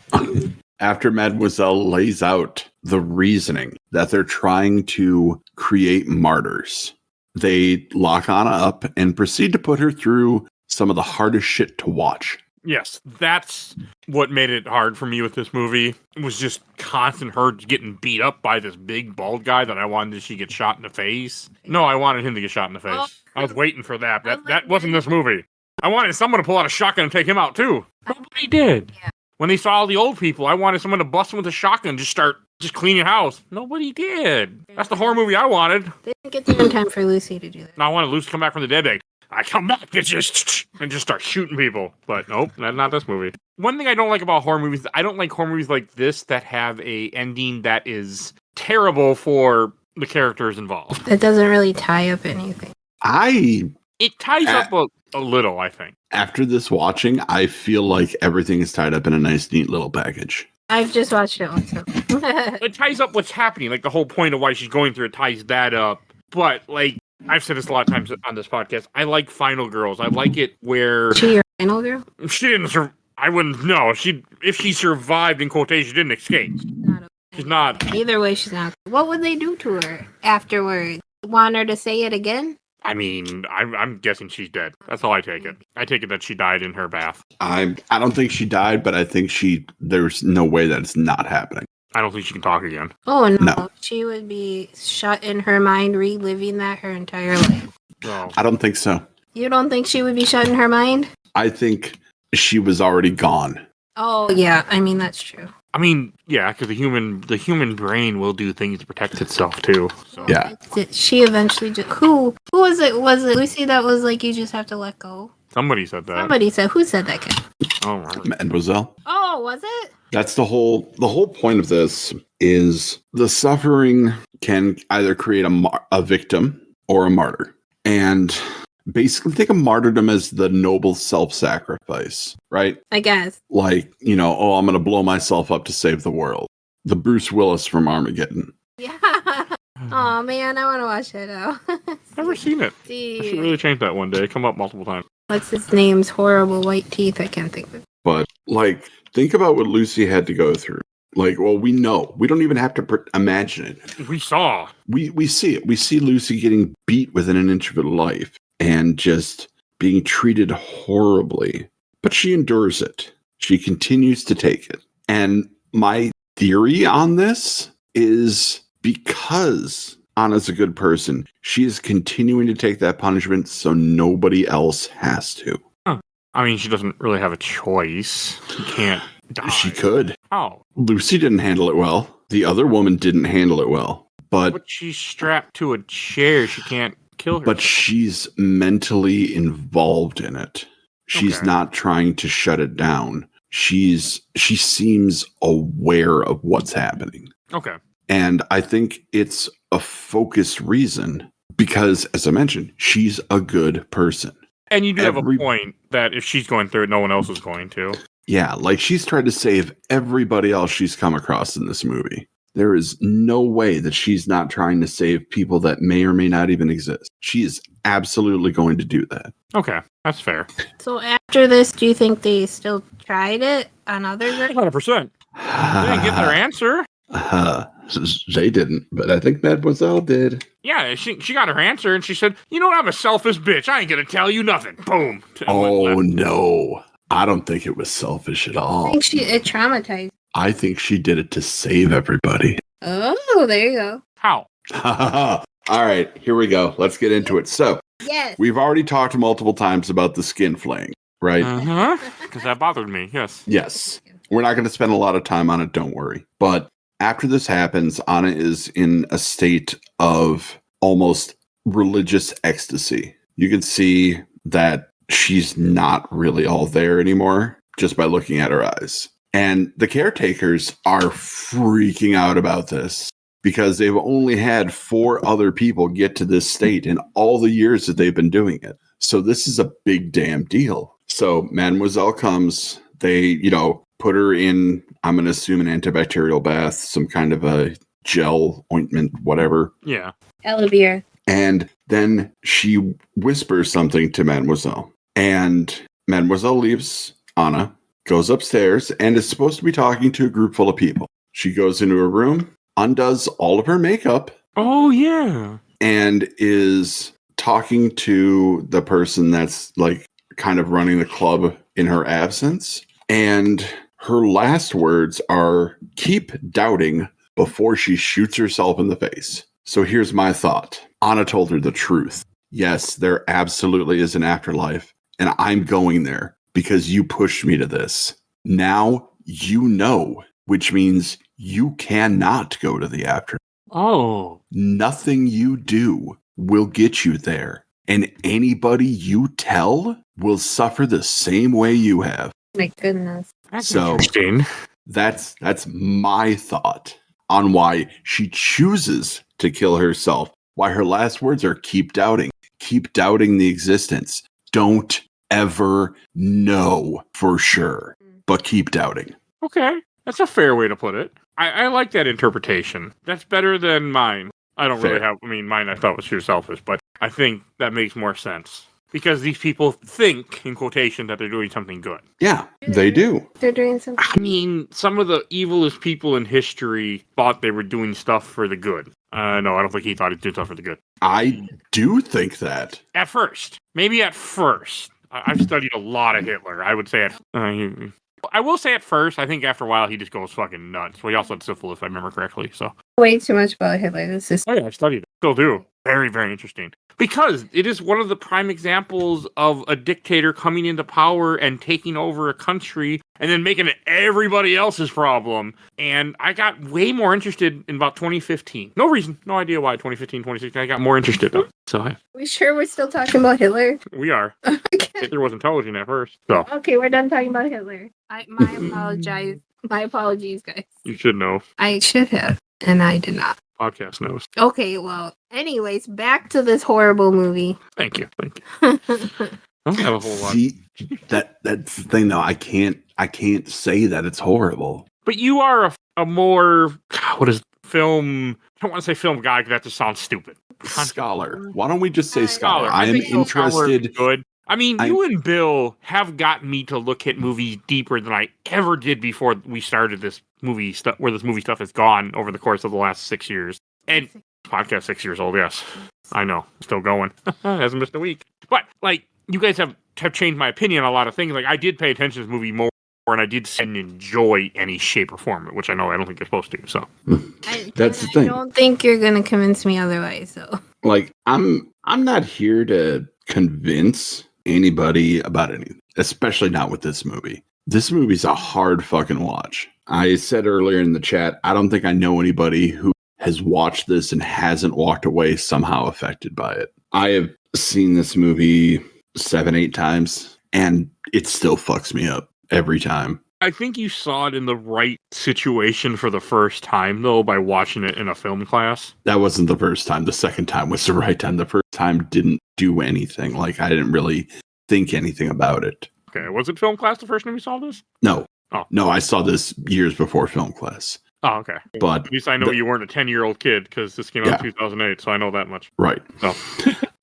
After Mademoiselle lays out the reasoning that they're trying to create martyrs, they lock Anna up and proceed to put her through some of the hardest shit to watch. Yes, that's what made it hard for me with this movie. It was just constant her getting beat up by this big bald guy that I wanted to see get shot in the face. No, I wanted him to get shot in the face. Oh. I was waiting for that. That wasn't this movie. I wanted someone to pull out a shotgun and take him out too. Nobody did. Yeah. When they saw all the old people, I wanted someone to bust them with a shotgun and just clean your house. Nobody did. That's the horror movie I wanted. They didn't get there in time for Lucy to do that. No, I wanted Lucy to come back from the dead. I come back and just start shooting people. But nope, not this movie. One thing I don't like about horror movies, I don't like horror movies like this that have a ending that is terrible for the characters involved. That doesn't really tie up anything. It ties up a little, I think. After this watching, I feel like everything is tied up in a nice, neat little package. I've just watched it once. It ties up what's happening. Like, the whole point of why she's going through it ties that up. But, I've said this a lot of times on this podcast. I like Final Girls. I like it where... She your final girl? She didn't I wouldn't know. If she survived, in quotation, she didn't escape. She's not. Either way, she's not. What would they do to her afterwards? Want her to say it again? I mean, I'm guessing she's dead. That's all I take it. I take it that she died in her bath. I don't think she died, but I think there's no way that it's not happening. I don't think she can talk again. Oh, no. She would be shut in her mind, reliving that her entire life. No. I don't think so. You don't think she would be shut in her mind? I think she was already gone. Oh, yeah. I mean, that's true. I mean, yeah, because the human brain will do things to protect itself, too. So. Yeah. She eventually just... Who was it? Was it Lucy that was like, you just have to let go? Somebody said that. Who said that, Ken? Oh, right. Mademoiselle. Oh, was it? That's the whole point of this is the suffering can either create a victim or a martyr. And basically think of martyrdom as the noble self-sacrifice, right? I guess. Like, I'm going to blow myself up to save the world. The Bruce Willis from Armageddon. Yeah. Oh man, I want to watch it now. Never seen it. See. I should really change that one day. Come up multiple times. What's his name's horrible white teeth? I can't think of it. But, think about what Lucy had to go through. We know. We don't even have to imagine it. We saw. We see it. We see Lucy getting beat within an inch of her life and just being treated horribly. But she endures it. She continues to take it. And my theory on this is because Anna's a good person, she is continuing to take that punishment so nobody else has to. I mean, she doesn't really have a choice. She can't die. She could. How? Lucy didn't handle it well. The other woman didn't handle it well. But she's strapped to a chair. She can't kill her. But she's mentally involved in it. She's not trying to shut it down. She seems aware of what's happening. Okay. And I think it's a focused reason because, as I mentioned, she's a good person. And you do have a point that if she's going through it, no one else is going to. Yeah, she's tried to save everybody else she's come across in this movie. There is no way that she's not trying to save people that may or may not even exist. She is absolutely going to do that. Okay, that's fair. So after this, do you think they still tried it on others? 100%. They didn't get their answer. They didn't, but I think Mademoiselle did. Yeah, she got her answer, and she said, "You know what? I'm a selfish bitch. I ain't gonna tell you nothing." Boom. Oh no, I don't think it was selfish at all. I think it traumatized. I think she did it to save everybody. Oh, there you go. How? All right, here we go. Let's get into it. So, yes, we've already talked multiple times about the skin flaying, right? Because that bothered me. Yes. Yes. We're not going to spend a lot of time on it. Don't worry. But after this happens, Anna is in a state of almost religious ecstasy. You can see that she's not really all there anymore just by looking at her eyes. And the caretakers are freaking out about this because they've only had 4 other people get to this state in all the years that they've been doing it. So this is a big damn deal. So Mademoiselle comes, they, put her in, I'm going to assume, an antibacterial bath, some kind of a gel, ointment, whatever. Yeah. aloe vera. And then she whispers something to Mademoiselle. And Mademoiselle leaves Anna, goes upstairs, and is supposed to be talking to a group full of people. She goes into her room, undoes all of her makeup. Oh, yeah. And is talking to the person that's kind of running the club in her absence. And her last words are, "Keep doubting," before she shoots herself in the face. So here's my thought. Anna told her the truth. Yes, there absolutely is an afterlife, and I'm going there because you pushed me to this. Now you know, which means you cannot go to the afterlife. Oh. Nothing you do will get you there, and anybody you tell will suffer the same way you have. My goodness. That's So- interesting. That's my thought on why she chooses to kill herself. Why her last words are keep doubting the existence. Don't ever know for sure, but keep doubting. Okay. That's a fair way to put it. I like that interpretation. That's better than mine. I don't really Fair. have, mine I thought was too selfish, but I think that makes more sense. Because these people think, in quotation, that they're doing something good. Yeah, they do. They're doing something. I mean, some of the evilest people in history thought they were doing stuff for the good. No, I don't think he thought he was doing stuff for the good. I do think that. At first. Maybe at first. I've studied a lot of Hitler. I would say I will say at first, I think after a while he just goes fucking nuts. Well, he also had syphilis, if I remember correctly, so. Way too much about Hitler. This is Oh yeah, I studied it. Still do. Very, very interesting. Because it is one of the prime examples of a dictator coming into power and taking over a country and then making it everybody else's problem. And I got way more interested in about 2015. No reason. No idea why 2015, 2016. I got more interested though. So we sure we're still talking about Hitler? we are. Okay. Hitler was intelligent at first. So Okay, we're done talking about Hitler. I apologize My apologies, guys. You should know. I should have, and I did not. Podcast knows. Okay, well, anyways, back to this horrible movie. Thank you. I don't have a whole lot. See, that's the thing though. I can't say that it's horrible. But you are a more, what is film? I don't want to say film guy because that just sounds stupid. Scholar. Why don't we just say scholar? I I am think Scholar is interested. good. I mean, you and Bill have gotten me to look at movies deeper than I ever did before we started this movie stuff, where this movie stuff has gone over the course of the last 6 years. And podcast 6 years old, yes. I know. Still going. Hasn't missed a week. But, like, you guys have changed my opinion on a lot of things. Like, I did pay attention to this movie more, and I did enjoy any shape or form, which I know I don't think you're supposed to, so. That's the thing. I don't think you're going to convince me otherwise, so. Like, I'm not here to convince anybody about anything, especially not with this movie. This movie's a hard fucking watch. I said earlier in the chat, I don't think I know anybody who has watched this and hasn't walked away somehow affected by it. I have seen this movie 7-8 times, and it still fucks me up every time. I think you saw it in the right situation for the first time, though, by watching it in a film class. That wasn't the first time. The second time was the right time. The first time didn't do anything. Like, I didn't really think anything about it. Okay, was it film class the first time you saw this? No. Oh. No, I saw this years before film class. Oh, okay. But at least I know you weren't a 10-year-old kid, because this came out in 2008, so I know that much. Right. So.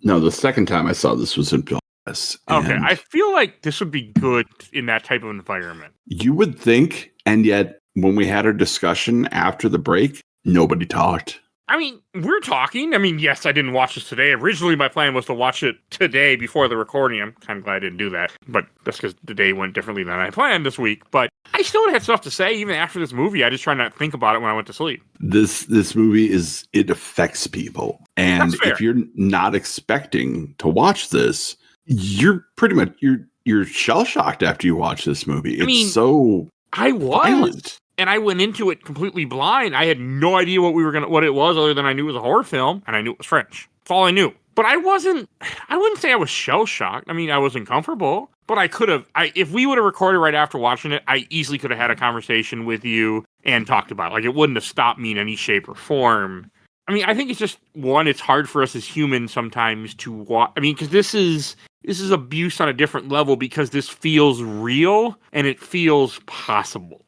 No, the second time I saw this was in film class. Okay, I feel like this would be good in that type of environment. You would think, and yet when we had our discussion after the break, nobody talked. I mean, we're talking. I mean, yes, I didn't watch this today. Originally, my plan was to watch it today before the recording. I'm kind of glad I didn't do that. But that's because the day went differently than I planned this week. But I still had stuff to say even after this movie. I just tried not to think about it when I went to sleep. This movie it affects people. And if you're not expecting to watch this, you're pretty much, you're shell-shocked after you watch this movie. I was. Violent. And I went into it completely blind. I had no idea what it was, other than I knew it was a horror film and I knew it was French. That's all I knew. But I wouldn't say I was shell-shocked. I mean, I was uncomfortable, but if we would have recorded right after watching it, I easily could have had a conversation with you and talked about it. Like, it wouldn't have stopped me in any shape or form. I mean, I think it's just, one, it's hard for us as humans sometimes to watch. I mean, because this is abuse on a different level, because this feels real and it feels possible.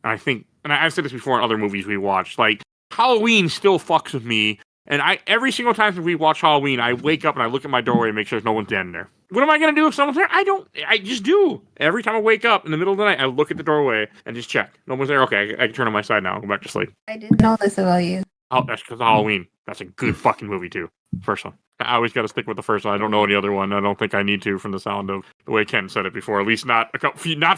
And I think, and I've said this before in other movies we watched, like, Halloween still fucks with me. And every single time we watch Halloween, I wake up and I look at my doorway and make sure there's no one dead in there. What am I going to do if someone's there? I just do. Every time I wake up in the middle of the night, I look at the doorway and just check. No one's there. Okay, I can turn on my side now and go back to sleep. I didn't know this about you. Oh, that's because of Halloween. That's a good fucking movie, too. First one. I always got to stick with the first one. I don't know any other one. I don't think I need to, from the sound of the way Ken said it before. At least not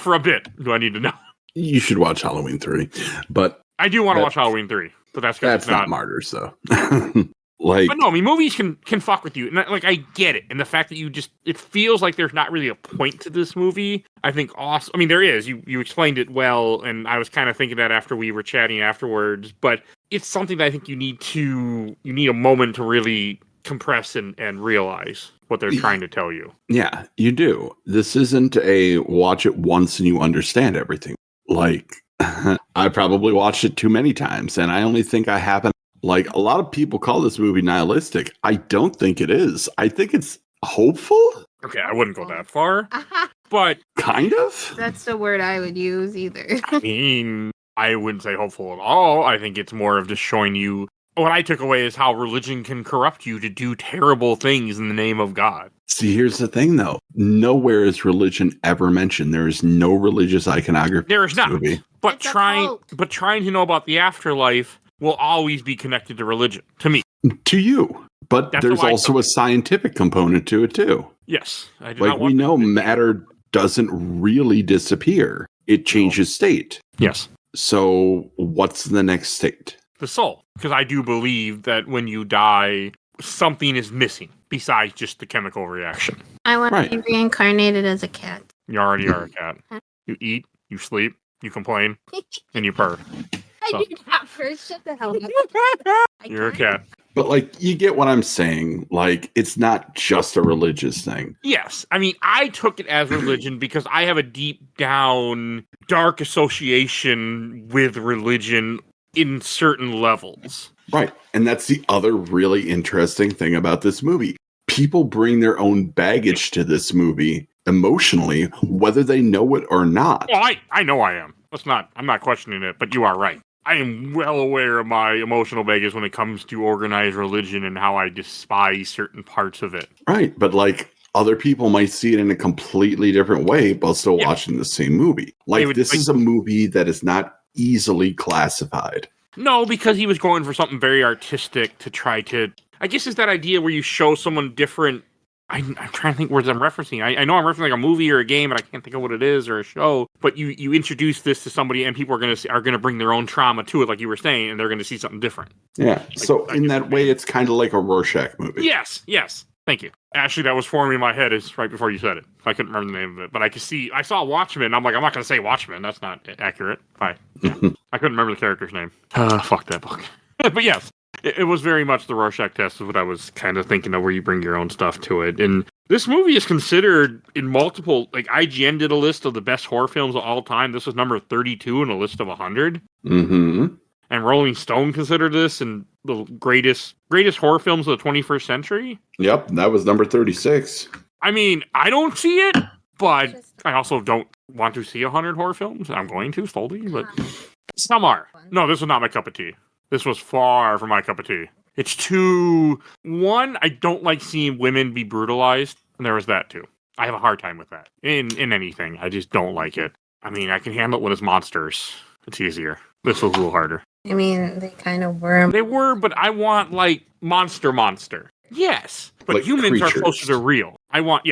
for a bit do I need to know. You should watch Halloween 3. But I do want to watch Halloween 3. But that's not Martyrs, though. But no, I mean, movies can fuck with you. And I get it. And the fact that it feels like there's not really a point to this movie, I think awesome. I mean, there is. You explained it well, and I was kind of thinking that after we were chatting afterwards. But it's something that I think you need a moment to really compress and realize what they're trying to tell you. Yeah, you do. This isn't a watch it once and you understand everything. Like, I probably watched it too many times, and I only think I happen. Like, a lot of people call this movie nihilistic. I don't think it is. I think it's hopeful. Okay, I wouldn't go that far, but kind of. That's the word I would use either. I mean, I wouldn't say hopeful at all. I think it's more of just showing you. What I took away is how religion can corrupt you to do terrible things in the name of God. See, here's the thing, though. Nowhere is religion ever mentioned. There is no religious iconography. There is not. Movie. But trying to know about the afterlife will always be connected to religion, to me. To you. But there's also a scientific component to it, too. Yes. I do. Like, we know matter doesn't really disappear. It changes state. Yes. So what's the next state? The soul. Because I do believe that when you die, something is missing besides just the chemical reaction. I want to be reincarnated as a cat. You already are a cat. You eat, you sleep, you complain, and you purr. I do not purr. Shut the hell up. You're a cat. But like, you get what I'm saying. Like, it's not just a religious thing. Yes. I mean, I took it as religion because I have a deep down dark association with religion in certain levels. Right. And that's the other really interesting thing about this movie. People bring their own baggage to this movie emotionally, whether they know it or not. Well, I know I am. I'm not questioning it, but you are right. I am well aware of my emotional baggage when it comes to organized religion and how I despise certain parts of it. Right. But like, other people might see it in a completely different way while still watching the same movie. Like, this is a movie that is not easily classified. No, because he was going for something very artistic to try to... I guess it's that idea where you show someone different... I'm trying to think words I'm referencing. I know I'm referencing like a movie or a game, and I can't think of what it is or a show. But you introduce this to somebody, and people are gonna bring their own trauma to it, like you were saying, and they're gonna see something different. Yeah. So in that way, it's kind of like a Rorschach movie. Yes. Thank you. Actually, that was forming in my head is right before you said it. I couldn't remember the name of it, but I saw Watchmen. And I'm like, I'm not gonna say Watchmen. That's not accurate. I couldn't remember the character's name. Fuck that book. But yes. It was very much the Rorschach test of what I was kind of thinking of, where you bring your own stuff to it. And this movie is considered in multiple, like IGN did a list of the best horror films of all time. This was number 32 in a list of 100. Mm-hmm. And Rolling Stone considered this in the greatest horror films of the 21st century. Yep, that was number 36. I mean, I don't see it, but I also don't want to see 100 horror films. I'm going to slowly, but some are. No, this was not my cup of tea. This was far from my cup of tea. It's too... One, I don't like seeing women be brutalized, and there was that too. I have a hard time with that. In anything, I just don't like it. I mean, I can handle it when it's monsters. It's easier. This was a little harder. I mean, they kind of were. They were, but I want, like, monster. Yes. But like humans creatures. are closer to real. I want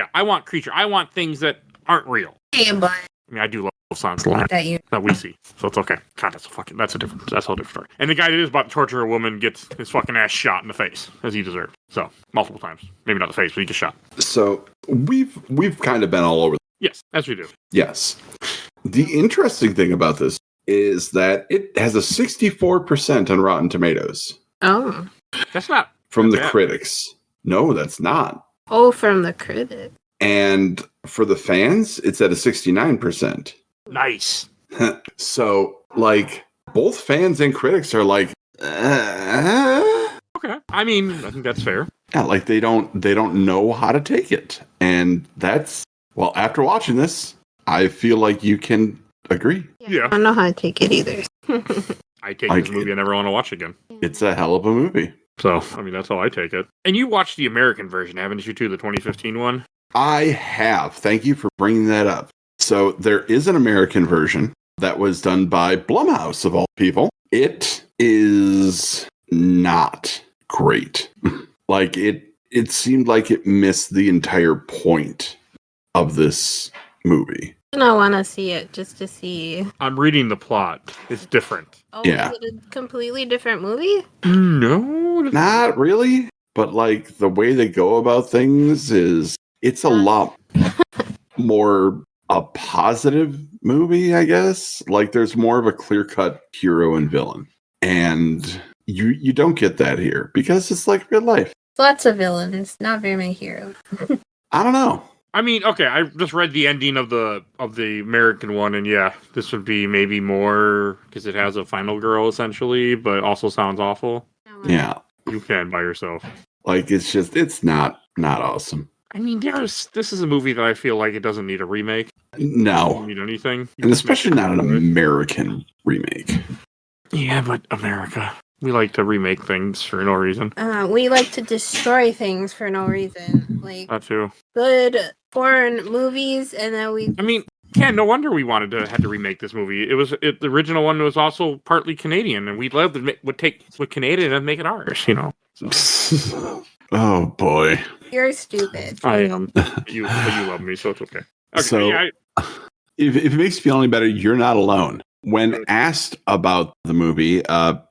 creature. I want things that aren't real. Yeah, but I mean, I do love sounds that we see, so it's okay. God, that's a whole different story. And the guy that is about to torture a woman gets his fucking ass shot in the face, as he deserved. So, multiple times. Maybe not the face, but he gets shot. So, we've kind of been all over. Yes, as we do. Yes. The interesting thing about this is that it has a 64% on Rotten Tomatoes. Oh. That's not... From the bad. critics. No, that's not. Oh, from the critics. And for the fans, it's at a 69%. Nice. So, like, both fans and critics are like, Okay. I mean, I think that's fair. yeah, like they don't know how to take it. And that's, well, after watching this, I feel like you can agree. Yeah. I don't know how to take it either. I take Like, this movie I never want to watch again. It's a hell of a movie. So, I mean, that's how I take it. And you watched the American version, haven't you, too? The 2015 one? I have. Thank you for bringing that up. So there is an American version that was done by Blumhouse, of all people. It is not great. Like, it seemed like it missed the entire point of this movie. I want to see it just to see. I'm reading the plot. It's different. Oh, Yeah. Is it a completely different movie? No. Not really, but like the way they go about things is, it's a lot more a positive movie, I guess. Like, there's more of a clear-cut hero and villain. And you don't get that here because it's like real life. Lots of villains, not very many heroes. I don't know. I mean, okay, I just read the ending of the American one, and yeah, this would be maybe more because it has a final girl essentially, but also sounds awful. Yeah. You can by yourself. Like, it's not awesome. I mean, this is a movie that I feel like it doesn't need a remake. It No. doesn't need anything. You And just especially make not an it right. American remake. Yeah, but America. We like to remake things for no reason. We like to destroy things for no reason. Like That too. good foreign movies, and then we. I mean, yeah, no wonder we had to remake this movie. The original one was also partly Canadian, and we'd love to take Canadian and make it ours, you know. So. Oh boy. You're stupid. I am. But you love me, so it's okay. Okay. So, yeah, if it makes you feel any better, you're not alone. When asked about the movie,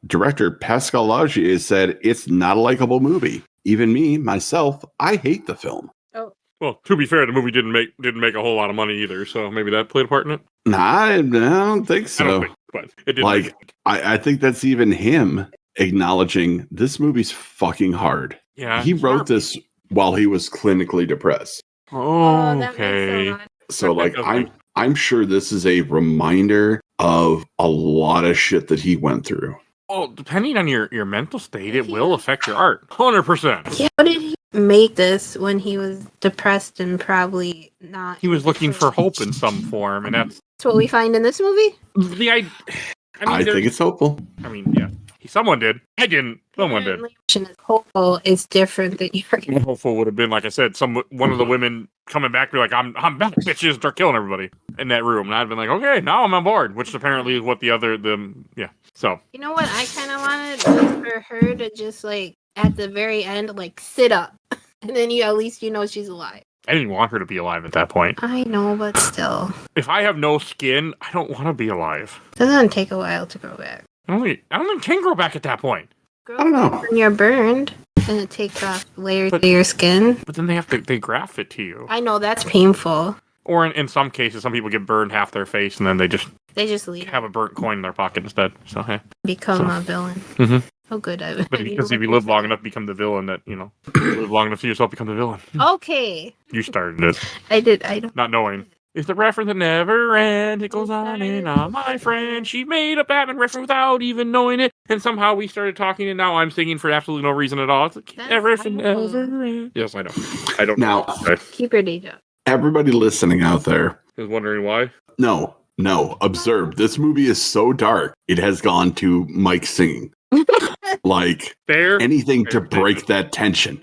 director Pascal Laugier said it's not a likable movie. Even me, myself, I hate the film. well, to be fair, the movie didn't make a whole lot of money either, so maybe that played a part in it. Nah, I don't think I so. don't think, but it did. Like, I think that's even him acknowledging this movie's fucking hard. Yeah. He wrote this while he was clinically depressed. Oh, that makes okay. a lot. So like Okay. I'm sure this is a reminder of a lot of shit that he went through. Well, depending on your mental state, it will affect your art. 100%. Yeah, how did he make this when he was depressed and probably not? He was looking for hope in some form, and that's what we find in this movie. I think it's hopeful. I mean, yeah. Someone did. I didn't. Someone did. Hopeful is different than your. Hopeful would have been, like I said, one of the women coming back, be like, I'm back, bitches, start killing everybody in that room. And I'd been like, okay, now I'm on board, which apparently is what yeah. So. You know what I kind of wanted was for her to just, like, at the very end, like, sit up. And then at least you know she's alive. I didn't want her to be alive at that point. I know, but still. If I have no skin, I don't want to be alive. Doesn't take a while to grow back. I don't think it can grow back at that point. I don't know. When you're burned, and it takes off layers of your skin. But then they graft it to you. I know, that's painful. Or in some cases, some people get burned half their face, and then they just leave. have a burnt coin in their pocket instead. So, hey. Become a villain. Mm-hmm. Oh, good. But because if you live long enough, become the villain that, you live long enough to yourself, become the villain. Okay. You started it. I did. I don't. Not knowing. It's a reference that never ends. It goes on and on. My friend, she made a Batman reference without even knowing it. And somehow we started talking, and now I'm singing for absolutely no reason at all. It's like, everything never ends. Yes, I know. I don't know. Now, keep your day job. Everybody listening out there is wondering why? No. Observe. This movie is so dark. It has gone to Mike singing. Like, anything to break that tension.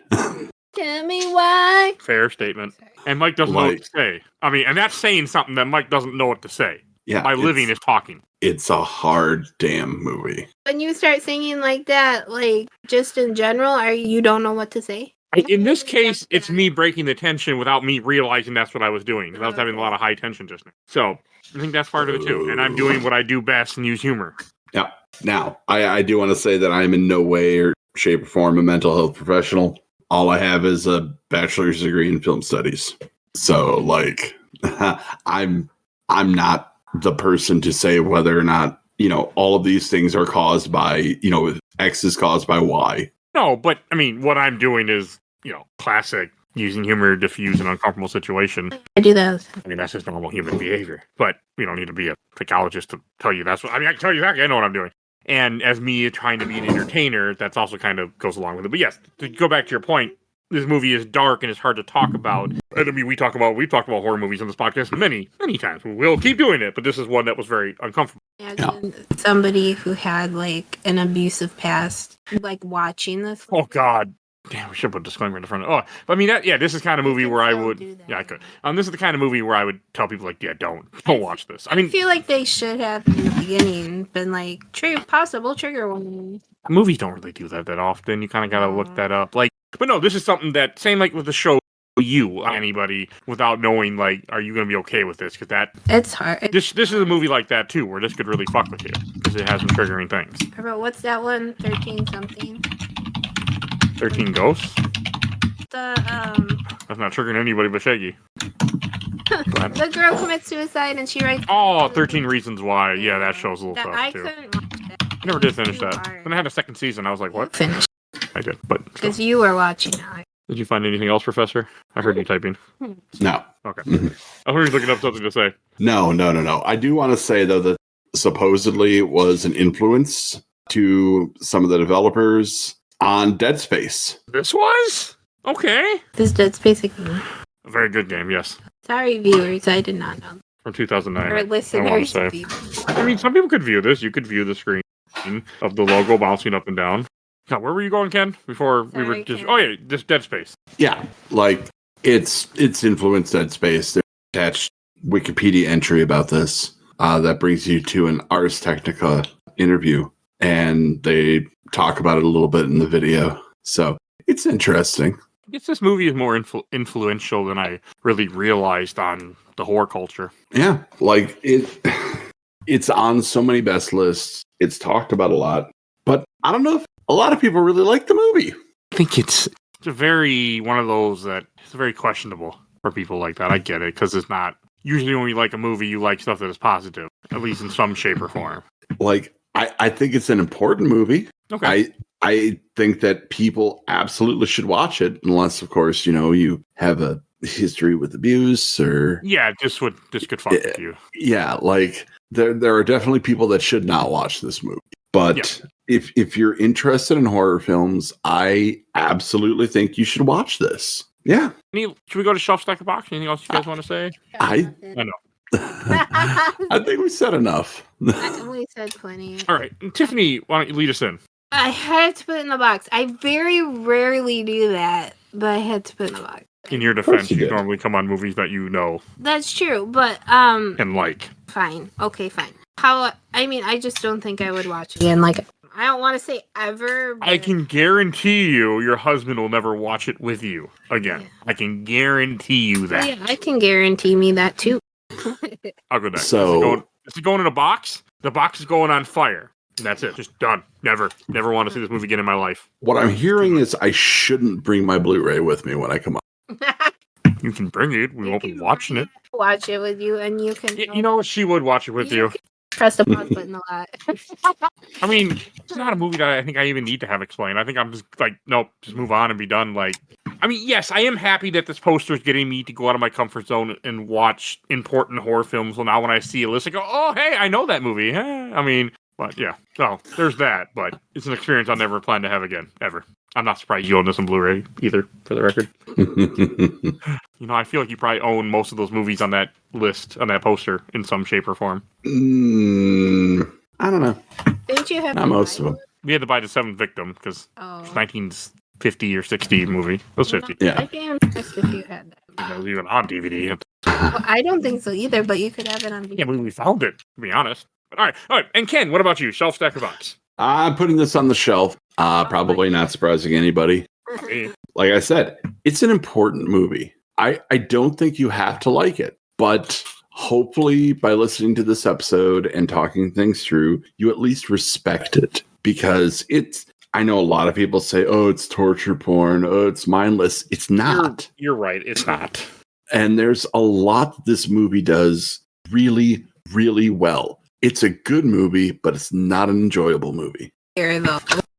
Tell me why. Fair statement. And Mike doesn't know what to say. I mean, and that's saying something that Mike doesn't know what to say. Yeah. By living is talking. It's a hard damn movie. When you start singing like that, like, just in general, you don't know what to say? In this case, it's me breaking the tension without me realizing that's what I was doing. Because I was having a lot of high tension just now. So, I think that's part of it too. And I'm doing what I do best and use humor. Yeah. Now, I do want to say that I'm in no way or shape or form a mental health professional. All I have is a bachelor's degree in film studies. So, like, I'm not the person to say whether or not, all of these things are caused by, X is caused by Y. No, but, I mean, what I'm doing is, classic using humor to diffuse an uncomfortable situation. I do that. I mean, that's just normal human behavior. But you don't need to be a psychologist to tell you that's what... I mean, I can tell you exactly. I know what I'm doing. And as me trying to be an entertainer, that's also kind of goes along with it. But yes, to go back to your point, this movie is dark and it's hard to talk about. I mean, we've talked about horror movies on this podcast many, many times. We'll keep doing it, but this is one that was very uncomfortable. Imagine somebody who had, like, an abusive past, like, watching this. Oh, God. Damn, we should put a disclaimer in the front. Oh, but I mean, this is the kind of movie where I would... Yeah, I could. This is the kind of movie where I would tell people, like, yeah, don't watch this. I mean... I feel like they should have, in the beginning, been like, possible trigger warning. Movies don't really do that often. You kind of got to look that up. Like, but no, this is something that, same like with the show, anybody, without knowing, like, are you going to be okay with this? Because that... It's hard. This is a movie like that, too, where this could really fuck with you. Because it has some triggering things. What's that one? 13-something? 13 Ghosts? That's not triggering anybody but Shaggy. The girl commits suicide and she writes... Oh, 13 Reasons Why. Yeah, that show's a little tough, too. I couldn't watch that. I never did finish that. When I had a second season, I was like, what? Finish. I did, but... Because you were watching it. Did you find anything else, Professor? I heard you typing. No. Okay. I heard you looking up something to say. No. I do want to say, though, that supposedly it was an influence to some of the developers on Dead Space. This was? Okay. This Dead Space game. A very good game, yes. Sorry, viewers, I did not know. From 2009. Or listeners. I mean, some people could view this. You could view the screen of the logo bouncing up and down. God, where were you going, Ken? Before we were just... Ken. Oh, yeah, this Dead Space. Yeah, like, it's influenced Dead Space. There's an attached Wikipedia entry about this that brings you to an Ars Technica interview. And they talk about it a little bit in the video. So it's interesting. I guess this movie is more influential than I really realized on the horror culture. Yeah, like it's on so many best lists. It's talked about a lot. But I don't know if a lot of people really like the movie. I think it's a very one of those that it's very questionable for people like that. I get it, because it's not... Usually when you like a movie, you like stuff that is positive, at least in some shape or form. Like, I think it's an important movie. Okay. I think that people absolutely should watch it, unless, of course, you have a history with abuse or Yeah, this could fuck with you. yeah, like there are definitely people that should not watch this movie. But if you're interested in horror films, I absolutely think you should watch this. Yeah. Should we go to Shelf Stack a Box? Anything else you guys want to say? I know. I think we said enough. We said plenty. All right, Tiffany, why don't you lead us in? I had to put it in the box. I very rarely do that, but I had to put it in the box. In your defense, you you did. normally come on movies that you know That's true, but and like. fine. Okay, fine. I just don't think I would watch it again. Like, I don't want to say ever. But I can guarantee you your husband will never watch it with you again. Yeah. I can guarantee you that. Yeah, I can guarantee me that too. I'll go next. So- is it going in a box? The box is going on fire. And that's it. Just done. Never want to see this movie again in my life. What I'm hearing is I shouldn't bring my Blu-ray with me when I come up. You can bring it. We won't be watching it. Watch it with you, and you can. You know what? She would watch it with you. can press the pause button a lot. I mean, it's not a movie that I think I even need to have explained. I think I'm just like, nope, just move on and be done. Like, I mean, yes, I am happy that this poster is getting me to go out of my comfort zone and watch important horror films. Well, now when I see a list, I go, oh, hey, I know that movie. I mean, but yeah, so there's that. But it's an experience I'll never plan to have again, ever. I'm not surprised you own this on Blu-ray either, for the record. I feel like you probably own most of those movies on that list, on that poster, in some shape or form. I don't know. Didn't you have Not to most buy of them. We had to buy The Seventh Victim, because Oh. it's 1950 or 60 movie. It was 50. Yeah. I can't impressed if you had that. It was even on DVD. Well, I don't think so either, but you could have it on video. Yeah, we found it, to be honest. But all right. And Ken, what about you? Shelf Stack or Box? I'm putting this on the shelf. Probably not surprising anybody. Me. Like I said, it's an important movie. I don't think you have to like it, but hopefully by listening to this episode and talking things through, you at least respect it, because I know a lot of people say, oh, it's torture porn. Oh, it's mindless. It's not. You're right. It's not. And there's a lot that this movie does really, really well. It's a good movie, but it's not an enjoyable movie. Here, though.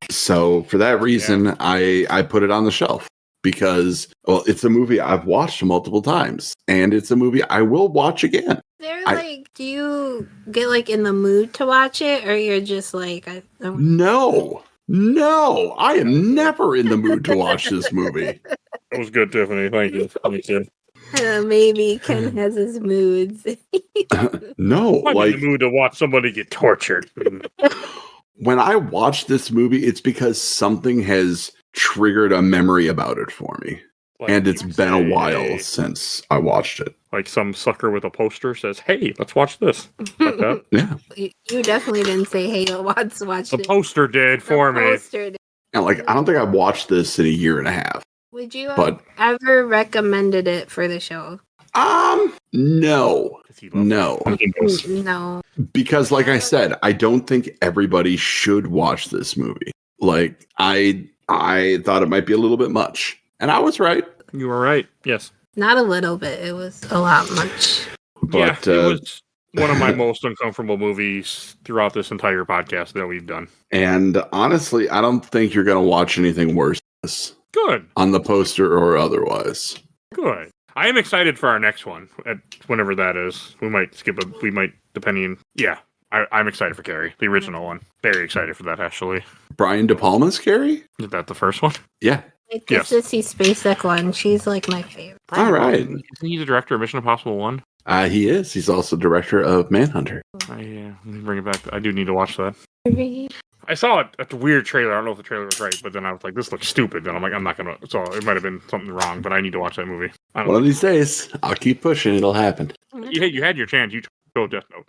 So for that reason, I put it on the shelf because, well, it's a movie I've watched multiple times, and it's a movie I will watch again. Do you get like in the mood to watch it, or you're just like, No, I am never in the mood to watch this movie. That was good, Tiffany. Thank you. Thank you. Maybe Ken has his moods. No, I'm like in the mood to watch somebody get tortured. when I watch this movie, it's because something has triggered a memory about it for me. Like, And it's been a say, while since I watched it. Like some sucker with a poster says, hey, let's watch this. Like that. Yeah. You definitely didn't say, hey, let's watch The it. poster did for me. Poster did. And like, I don't think I've watched this in a year and a half. Would you have But- ever recommended it for the show? No. Does he love No. it? No. Because like I said, I don't think everybody should watch this movie. Like, I thought it might be a little bit much. And I was right. You were right. Yes. Not a little bit. It was a lot much. But yeah, it was one of my most uncomfortable movies throughout this entire podcast that we've done. and honestly, I don't think you're gonna watch anything worse than this Good. on the poster or otherwise. Good. I am excited for our next one, whenever that is. We might depending. Yeah. I'm excited for Carrie, the original one. Very excited for that, actually. Brian De Palma's Carrie? Is that the first one? Yeah. Like Yes. the Sissy Spacek one. She's like my favorite. All right. Isn't he the director of Mission Impossible 1? He is. He's also director of Manhunter. Yeah, let me bring it back. I do need to watch that. I saw it at the weird trailer. I don't know if the trailer was right, but then I was like, this looks stupid. And I'm like, I'm not going to. So it might have been something wrong, but I need to watch that movie. I don't One know. of these days, I'll keep pushing. It'll happen. You had your chance. You chose Death Note.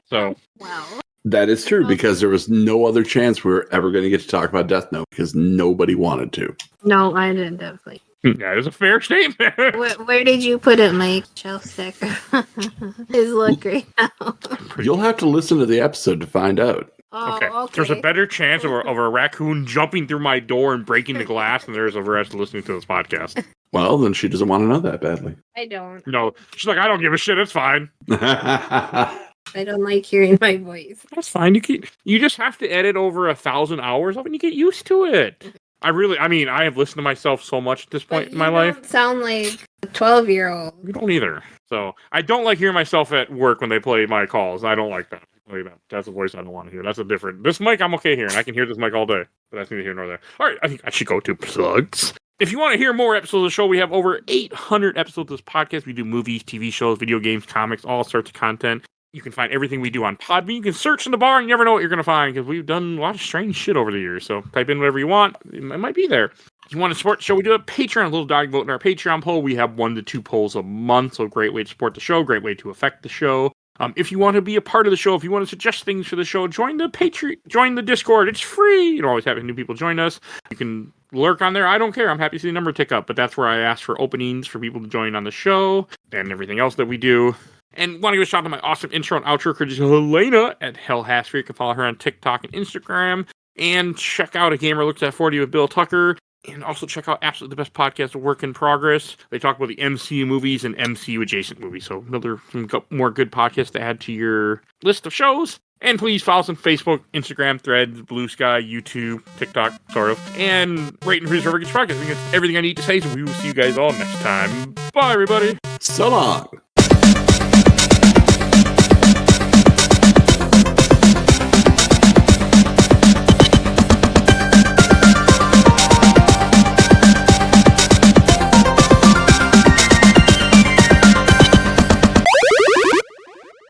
So, Well, That is true because there was no other chance we were ever going to get to talk about Death Note because nobody wanted to. no, I didn't definitely. yeah, it was a fair statement. Where did you put it, Mike? Shelf sticker. His look right now. You'll have to listen to the episode to find out. Oh, Okay. okay. There's a better chance of a raccoon jumping through my door and breaking the glass than there is of us listening to this podcast. Well, then she doesn't want to know that badly. I don't. No, she's like, I don't give a shit. It's fine. I don't like hearing my voice. That's fine. You just have to edit over 1,000 hours of it and you get used to it. I have listened to myself so much at this point in my life. You don't sound like a 12-year-old. You don't either. So I don't like hearing myself at work when they play my calls. I don't like that. That's a voice I don't want to hear. That's a different. This mic I'm okay hearing. I can hear this mic all day, but that's neither here nor there. All right, I think I should go to plugs. If you want to hear more episodes of the show, we have over 800 episodes of this podcast. We do movies, TV shows, video games, comics, all sorts of content. You can find everything we do on Podbean. You can search in the bar and you never know what you're going to find because we've done a lot of strange shit over the years. So type in whatever you want. It might be there. If you want to support the show, we do a Patreon, a little dog vote in our Patreon poll. We have 1 to 2 polls a month. So great way to support the show, great way to affect the show. If you want to be a part of the show, if you want to suggest things for the show, join the Patreon, join the Discord. It's free. You don't always have new people join us. You can lurk on there. I don't care. I'm happy to see the number tick up, but that's where I ask for openings for people to join on the show and everything else that we do. And want to give a shout out to my awesome intro and outro critic, Helena at Hell Hasfer. You can follow her on TikTok and Instagram. And check out A Gamer Looks at 40 with Bill Tucker. And also check out Absolutely the Best Podcast, A Work in Progress. They talk about the MCU movies and MCU adjacent movies. So some more good podcasts to add to your list of shows. And please follow us on Facebook, Instagram, Threads, Blue Sky, YouTube, TikTok, sort of. And rate and review for Podcast. I think that's everything I need to say. So we will see you guys all next time. Bye, everybody. So long.